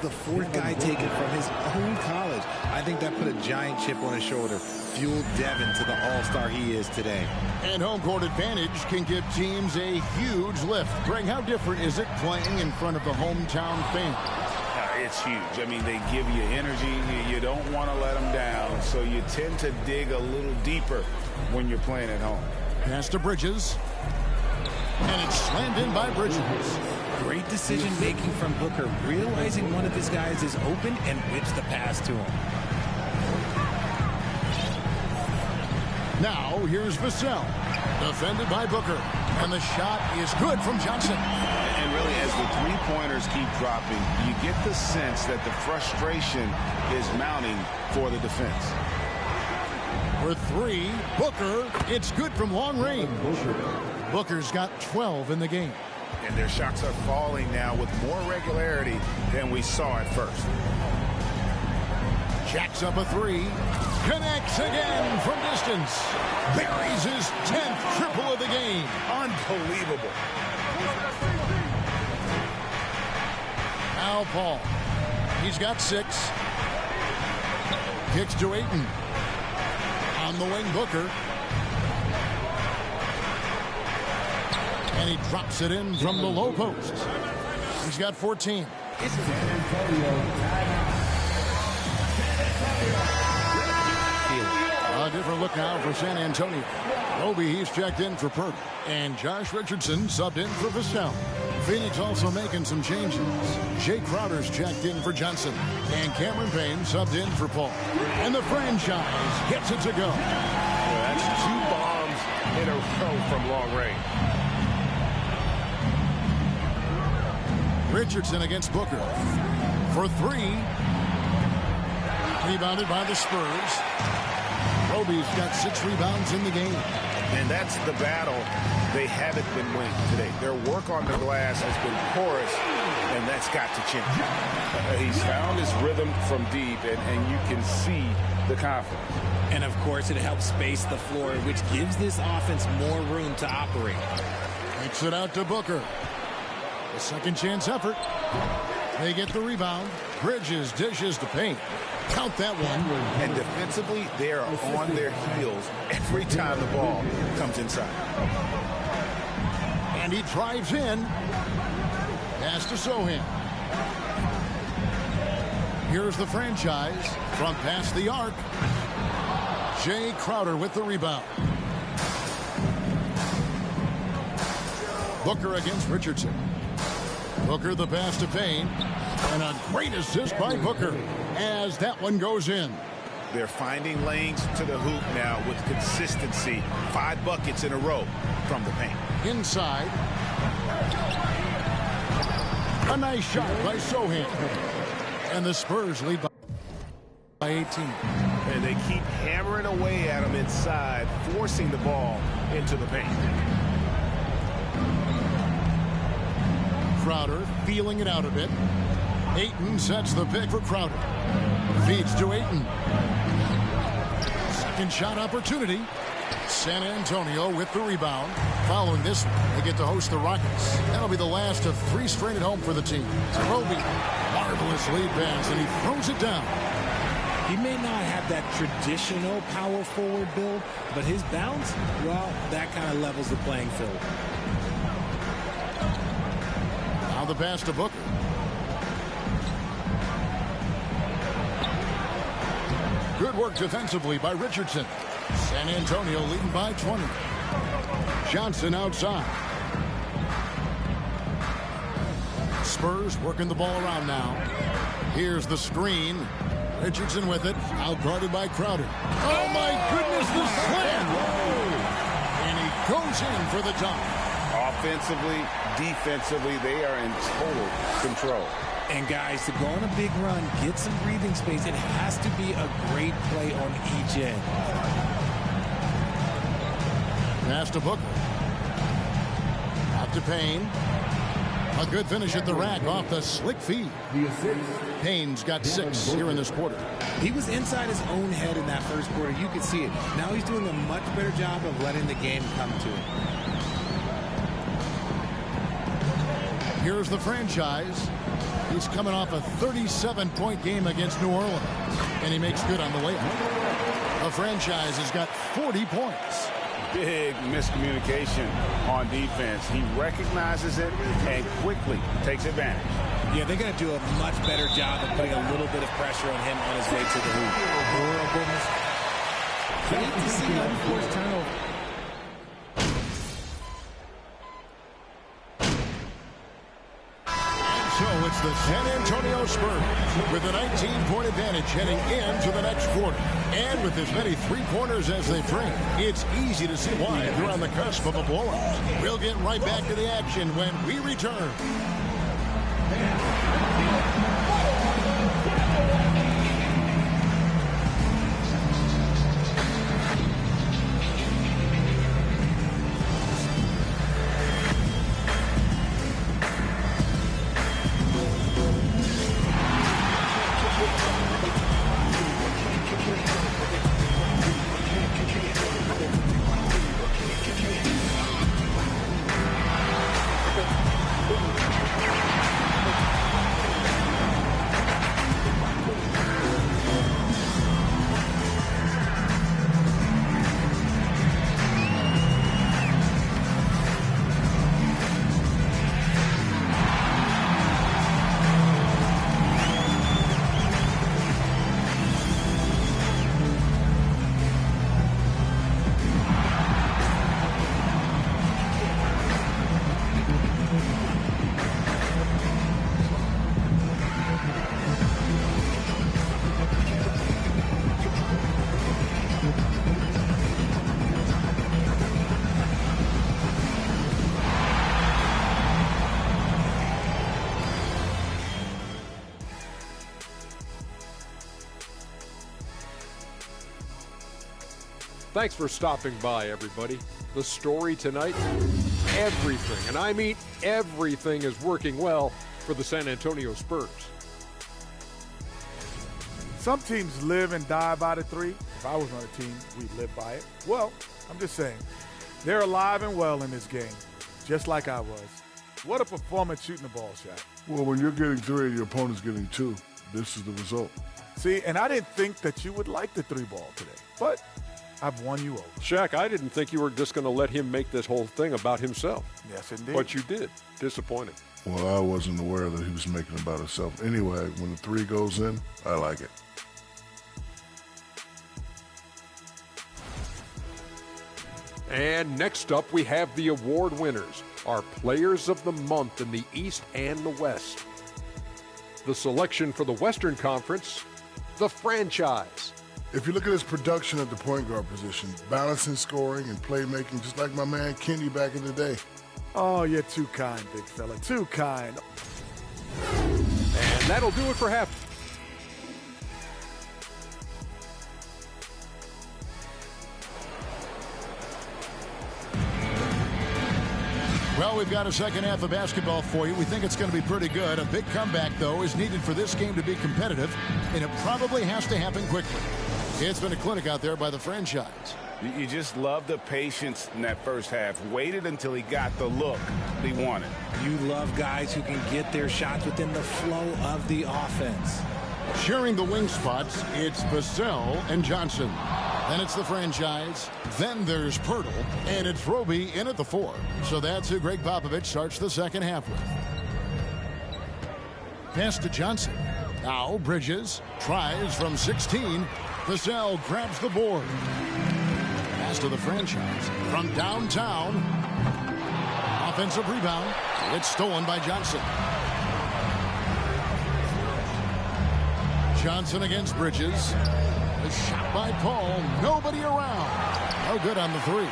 S22: the fourth guy taken from his own college. I think that put a giant chip on his shoulder, fueled Devin to the all-star he is today.
S5: And home court advantage can give teams a huge lift. Greg, how different is it playing in front of the hometown fans?
S6: It's huge. I mean, they give you energy. You don't want to let them down, so you tend to dig a little deeper when you're playing at home.
S5: Pass to Bridges. And it's slammed in by Bridges.
S22: Great decision-making from Booker, realizing one of his guys is open and whips the pass to him.
S5: Now, here's Vassell. Defended by Booker. And the shot is good from Johnson.
S6: And really, as the three-pointers keep dropping, you get the sense that the frustration is mounting for the defense.
S5: For three, Booker. It's good from long range. Booker's got 12 in the game.
S6: And their shots are falling now with more regularity than we saw at first.
S5: Jacks up a three. Connects again from distance. Buries his 10th triple of the game.
S6: Unbelievable.
S5: Now Paul. He's got 6. Kicks to Ayton. On the wing, Booker. And he drops it in from the low post. He's got 14. A different look now for San Antonio. Roby, he's checked in for Purdy. And Josh Richardson subbed in for Vassell. Phoenix also making some changes. Jay Crowder's checked in for Johnson. And Cameron Payne subbed in for Paul. And the franchise gets it to go.
S20: Well, that's 2 bombs in a row from long range.
S5: Richardson against Booker. For 3. Rebounded by the Spurs. Roby's got 6 rebounds in the game.
S6: And that's the battle they haven't been winning today. Their work on the glass has been porous, and that's got to change. He's found his rhythm from deep, and you can see the confidence.
S22: And, of course, it helps space the floor, which gives this offense more room to operate.
S5: Kicks it out to Booker. A second chance effort. They get the rebound. Bridges dishes to Payne. Count that one.
S6: And defensively, they are on their heels every time the ball comes inside.
S5: And he drives in. Pass to Sohan. Here's the franchise from past the arc. Jay Crowder with the rebound. Booker against Richardson. Booker the pass to Payne. And a great assist by Booker as that one goes in.
S6: They're finding lanes to the hoop now with consistency. 5 buckets in a row from the paint.
S5: Inside. A nice shot by Sohan. And the Spurs lead by 18.
S6: And they keep hammering away at him inside, forcing the ball into the paint.
S5: Crowder feeling it out a bit. Ayton sets the pick for Crowder. Feeds to Ayton. Second shot opportunity. San Antonio with the rebound. Following this one, they get to host the Rockets. That'll be the last of 3 straight at home for the team. Roby, marvelous lead pass, and he throws it down.
S22: He may not have that traditional power forward build, but his bounce, well, that kind of levels the playing field.
S5: Now the pass to Booker. Good work defensively by Richardson. San Antonio leading by 20. Johnson outside. Spurs working the ball around now. Here's the screen. Richardson with it. Outguarded by Crowder. Oh my goodness, the slam! And he goes in for the dunk.
S6: Offensively, defensively, they are in total control.
S22: And guys, to go on a big run, get some breathing space, it has to be a great play on each end.
S5: Pass to Booker. Out to Payne. A good finish at the rack off the slick feed. Payne's got 6 here in this quarter.
S22: He was inside his own head in that first quarter. You could see it. Now he's doing a much better job of letting the game come to him.
S5: Here's the franchise. He's coming off a 37-point game against New Orleans, and he makes good on the way up. The franchise has got 40 points.
S6: Big miscommunication on defense. He recognizes it and quickly takes advantage.
S22: Yeah, they're going to do a much better job of putting a little bit of pressure on him on his way to the hoop. Horrible mistake. Hate to see unforced turnover.
S5: So it's the San Antonio Spurs with a 19-point advantage heading into the next quarter. And with as many three-pointers as they bring, it's easy to see why they're on the cusp of a blowout. We'll get right back to the action when we return.
S2: Thanks for stopping by, everybody. The story tonight, everything, and I mean everything, is working well for the San Antonio Spurs.
S3: Some teams live and die by the three. If I was on a team, we'd live by it. Well, I'm just saying, they're alive and well in this game, just like I was. What a performance shooting the ball, Shaq.
S8: Well, when you're getting 3 and your opponent's getting 2, this is the result.
S3: See, and I didn't think that you would like the 3-ball today, but I've won you over.
S2: Shaq, I didn't think you were just going to let him make this whole thing about himself.
S3: Yes, indeed.
S2: But you did. Disappointing.
S8: Well, I wasn't aware that he was making it about himself. Anyway, when the 3 goes in, I like it.
S2: And next up, we have the award winners, our Players of the Month in the East and the West. The selection for the Western Conference, the franchise.
S8: If you look at his production at the point guard position, balancing scoring and playmaking, just like my man Kenny back in the day.
S3: Oh, you're too kind, big fella. Too kind.
S2: And that'll do it for half.
S5: Well, we've got a second half of basketball for you. We think it's going to be pretty good. A big comeback, though, is needed for this game to be competitive, and it probably has to happen quickly. It's been a clinic out there by the franchise.
S6: You just love the patience in that first half. Waited until he got the look he wanted.
S22: You love guys who can get their shots within the flow of the offense.
S5: Sharing the wing spots, it's Vassell and Johnson. Then it's the franchise. Then there's Pirtle, and it's Roby in at the 4. So that's who Greg Popovich starts the second half with. Pass to Johnson. Now Bridges tries from 16. Vassell grabs the board. Pass to the franchise from downtown. Offensive rebound. It's stolen by Johnson. Johnson against Bridges. A shot by Paul. Nobody around. No good on the 3.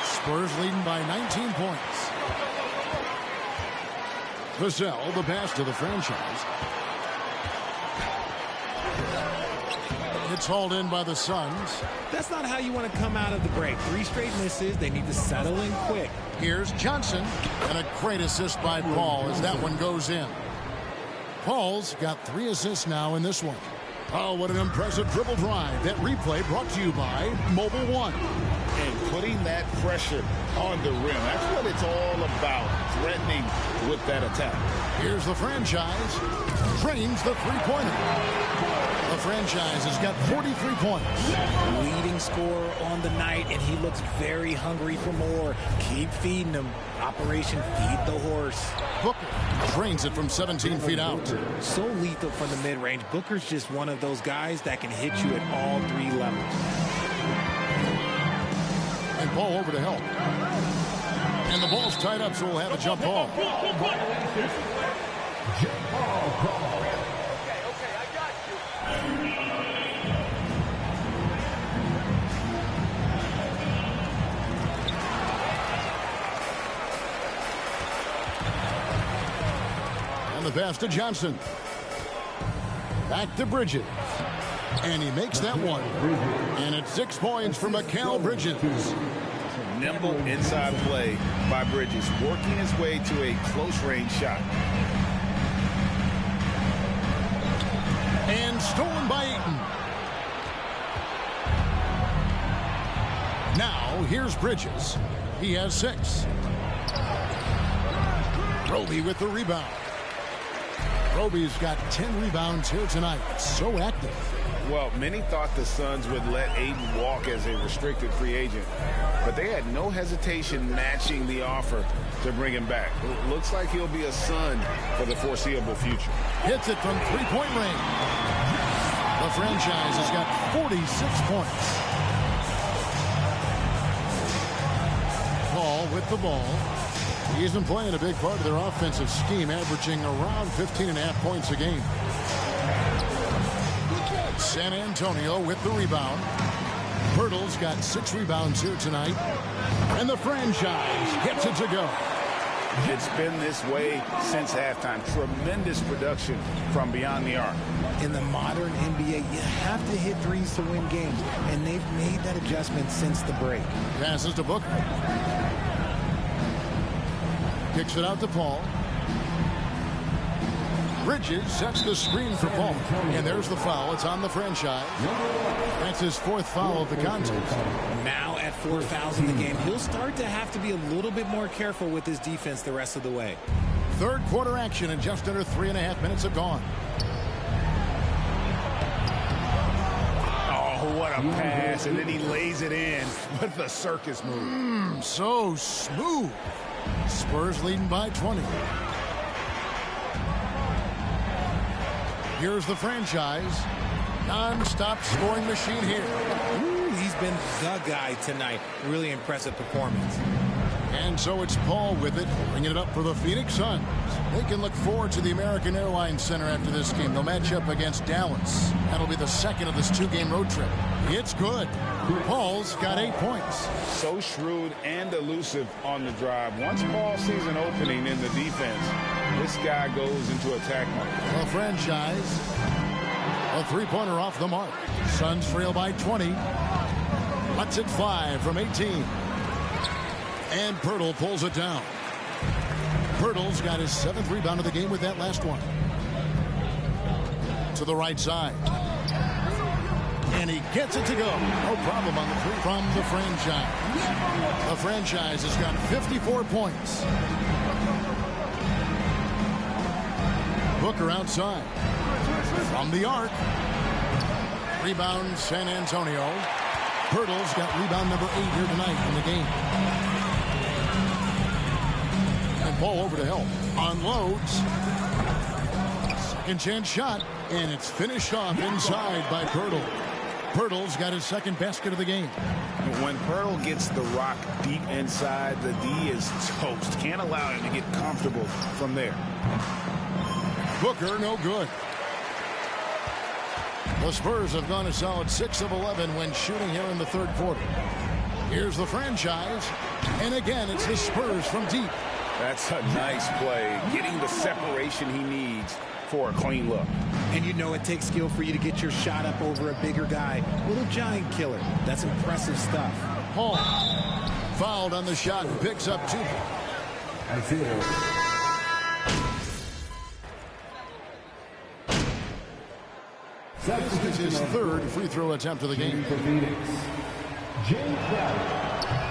S5: Spurs leading by 19 points. Vassell, the pass to the franchise. It's hauled in by the Suns.
S22: That's not how you want to come out of the break. 3 straight misses. They need to settle in quick.
S5: Here's Johnson. And a great assist by Paul as that one goes in. Paul's got 3 assists now in this one. Oh, what an impressive dribble drive. That replay brought to you by Mobile One.
S6: and putting that pressure on the rim. That's what it's all about, threatening with that attack.
S5: Here's the franchise. Drains the three-pointer. The franchise has got 43 points.
S21: Leading scorer on the night, and he looks very hungry for more. Keep feeding him. Operation Feed the Horse.
S5: Booker drains it from 17 feet out.
S21: So lethal from the mid-range. Booker's just one of those guys that can hit you at all 3 levels.
S5: And Paul over to help. And the ball's tied up, so we'll have a jump ball. And the pass to Johnson. Back to Bridges. And he makes that one. And it's 6 points for Mikal Bridges.
S6: Nimble inside play by Bridges, working his way to a close-range shot.
S5: And stolen by Ayton. Now, here's Bridges. He has 6. Roby with the rebound. Roby's got 10 rebounds here tonight. So active.
S6: Well, many thought the Suns would let Ayton walk as a restricted free agent, but they had no hesitation matching the offer to bring him back. It looks like he'll be a Sun for the foreseeable future.
S5: Hits it from three-point range. The franchise has got 46 points. Paul with the ball. He's been playing a big part of their offensive scheme, averaging around 15.5 points a game. San Antonio with the rebound. Pirtle's got 6 rebounds here tonight. And the franchise gets it to go.
S6: It's been this way since halftime. Tremendous production from beyond the arc.
S21: In the modern NBA, you have to hit threes to win games, and they've made that adjustment since the break.
S5: Passes to Booker. Kicks it out to Paul. Bridges sets the screen for Paul. And there's the foul. It's on the franchise. That's his 4th foul of the contest.
S21: Now at 4 fouls in the game, he'll start to have to be a little bit more careful with his defense the rest of the way.
S5: Third quarter action, and just under 3.5 minutes have gone.
S6: Oh, what a pass. And then he lays it in with the circus move.
S5: So smooth. Spurs leading by 20. Here's the franchise. Non-stop scoring machine here.
S21: Ooh, he's been the guy tonight. Really impressive performance.
S5: And so it's Paul with it, bringing it up for the Phoenix Suns. They can look forward to the American Airlines Center after this game. They'll match up against Dallas. That'll be the second of this 2-game road trip. It's good. Paul's got 8 points.
S6: So shrewd and elusive on the drive. Once Paul sees an opening in the defense, this guy goes into attack mode.
S5: A franchise. A 3-pointer off the mark. Suns trail by 20. Lets it fly from 18. And Pirtle pulls it down. Pirtle's got his 7th rebound of the game with that last one. To the right side. And he gets it to go. No problem on the 3 from the franchise. The franchise has got 54 points. Booker outside. From the arc. Rebound San Antonio. Pirtle's got rebound number 8 here tonight in the game. And Paul over to help. Unloads. Second chance shot. And it's finished off inside by Pirtle. Pirtle's got his 2nd basket of the game.
S6: When Pirtle gets the rock deep inside, the D is toast. Can't allow him to get comfortable from there.
S5: Booker, no good. The Spurs have gone a solid 6 of 11 when shooting here in the 3rd quarter. Here's the franchise. And again, it's the Spurs from deep.
S6: That's a nice play. Getting the separation he needs for a clean look.
S21: And you know it takes skill for you to get your shot up over a bigger guy. Little giant killer. That's impressive stuff.
S5: Paul fouled on the shot and picks up 2. This is his 3rd free throw attempt of the game.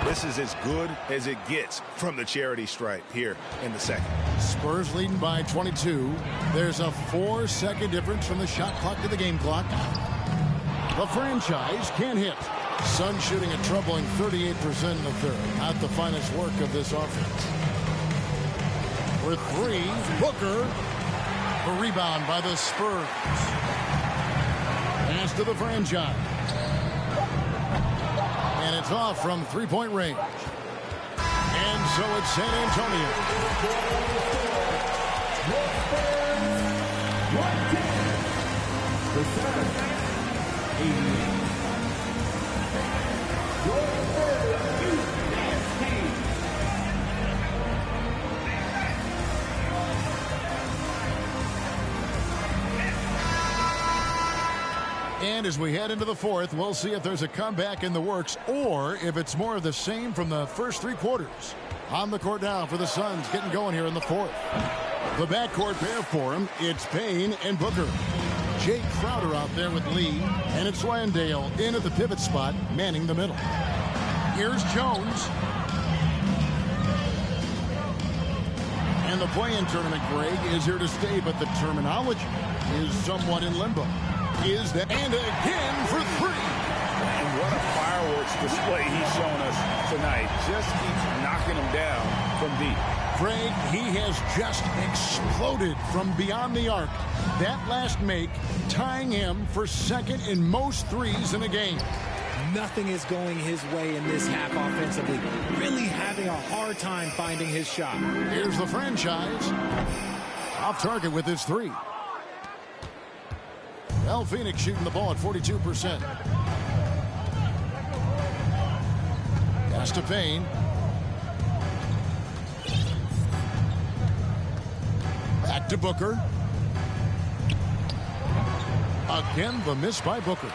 S6: This is as good as it gets from the charity stripe here in the second.
S5: Spurs leading by 22. There's a 4-second difference from the shot clock to the game clock. The franchise can't hit. Suns shooting a troubling 38% in the third. Not the finest work of this offense. For three, Booker. A rebound by the Spurs. Pass to the franchise. And it's off from three-point range. And so it's San Antonio.
S7: The Suns, 88.
S5: And as we head into the fourth, we'll see if there's a comeback in the works or if it's more of the same from the first three quarters. On the court now for the Suns, getting going here in the fourth. The backcourt pair for him, it's Payne and Booker. Jake Crowder out there with Lee, and it's Landale in at the pivot spot, manning the middle. Here's Jones. And the play-in tournament, Greg, is here to stay, but the terminology is somewhat in limbo. Is that and again for three.
S6: And what a fireworks display he's shown us tonight. Just keeps knocking him down from deep.
S5: Craig, he has just exploded from beyond the arc. That last make tying him for second in most threes in a game.
S22: Nothing is going his way in this half offensively. Really having a hard time finding his shot.
S5: Here's the franchise. Off target with his three. Well, Phoenix shooting the ball at 42%. Pass to Payne. Back to Booker. Again, the miss by Booker.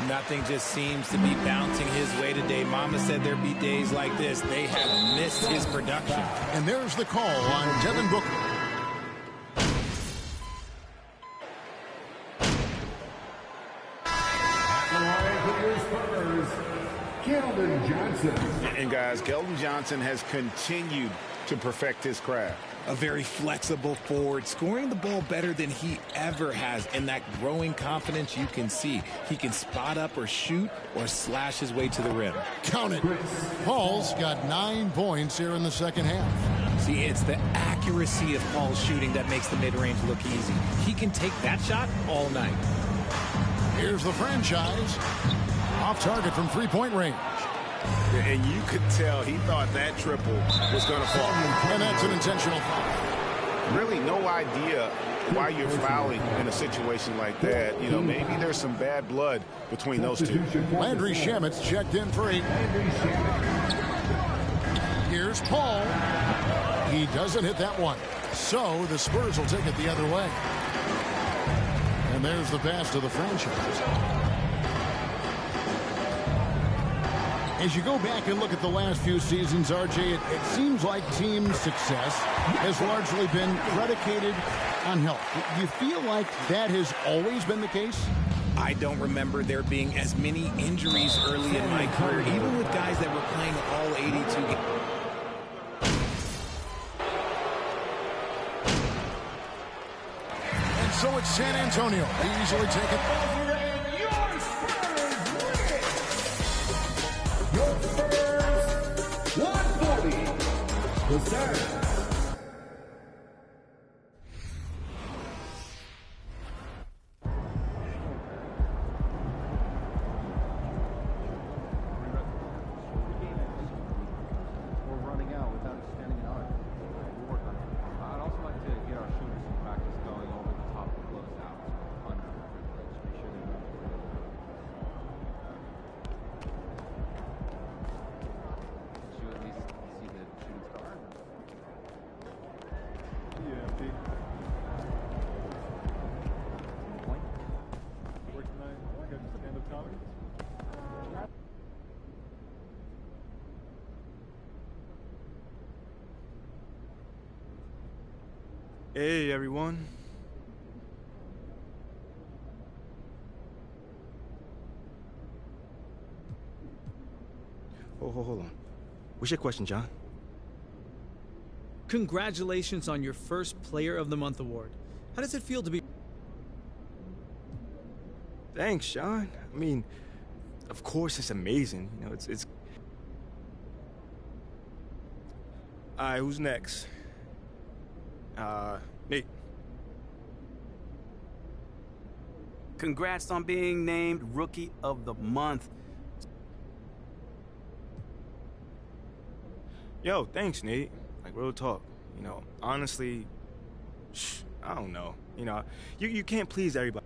S22: Nothing just seems to be bouncing his way today. Mama said there'd be days like this. They have missed his production.
S5: And there's the call on Devin Booker.
S6: And guys, Keldon Johnson has continued to perfect his craft.
S22: A very flexible forward, scoring the ball better than he ever has. And that growing confidence you can see. He can spot up or shoot or slash his way to the rim.
S5: Count it. Paul's got 9 points here in the second half.
S22: See, it's the accuracy of Paul's shooting that makes the mid-range look easy. He can take that shot all night.
S5: Here's the franchise. Off target from three-point range.
S6: And you could tell he thought that triple was going to fall.
S5: And that's an intentional foul.
S6: Really no idea why you're fouling in a situation like that. You know, maybe there's some bad blood between those two.
S5: Landry Shamit's checked in for 8. Here's Paul. He doesn't hit that one. So the Spurs will take it the other way. And there's the pass to the franchise. As you go back and look at the last few seasons, RJ, it seems like team success has largely been predicated on health. Do you feel like that has always been the case?
S22: I don't remember there being as many injuries early in my career, even with guys that were playing all 82 games.
S5: And so it's San Antonio. They easily take it.
S7: The Suns.
S1: We're running out without extending an arc. We'll work on it. I'd also like to get our shooters some practice going over the top of closeouts. Under privilege. Make sure they move. Did you at least see the shooting star?
S9: Yeah, big.
S1: Point?
S9: Work tonight. I got just stand-up comedy.
S10: Hey, everyone. Oh, hold on. What's your question, John?
S11: Congratulations on your first Player of the Month award. How does it feel to be...
S10: Thanks, Sean. I mean, of course it's amazing. You know, it's... All right, who's next? Nate.
S13: Congrats on being named Rookie of the Month.
S10: Yo, thanks, Nate. Like, real talk. You know, honestly, I don't know. You know, you can't please everybody.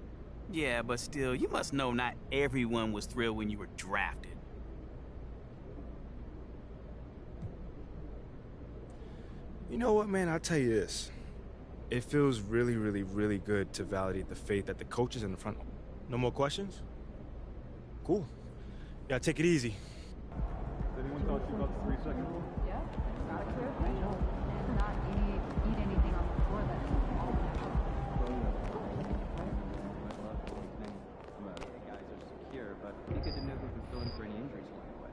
S13: Yeah, but still, you must know not everyone was thrilled when you were drafted.
S10: You know what, man? I'll tell you this. It feels really, really, really good to validate the faith that the coaches in the front... No more questions? Cool. Yeah, take it easy.
S9: Has anyone taught you about the 3-second rule?
S12: Yeah, got it clearly. And not eat anything on the floor then.
S1: Guys are secure, but it'd be good to know who can fill in for any injuries along the way.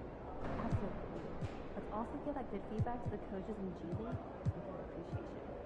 S12: Absolutely. Let's also give that good feedback to the coaches in G League with their appreciation.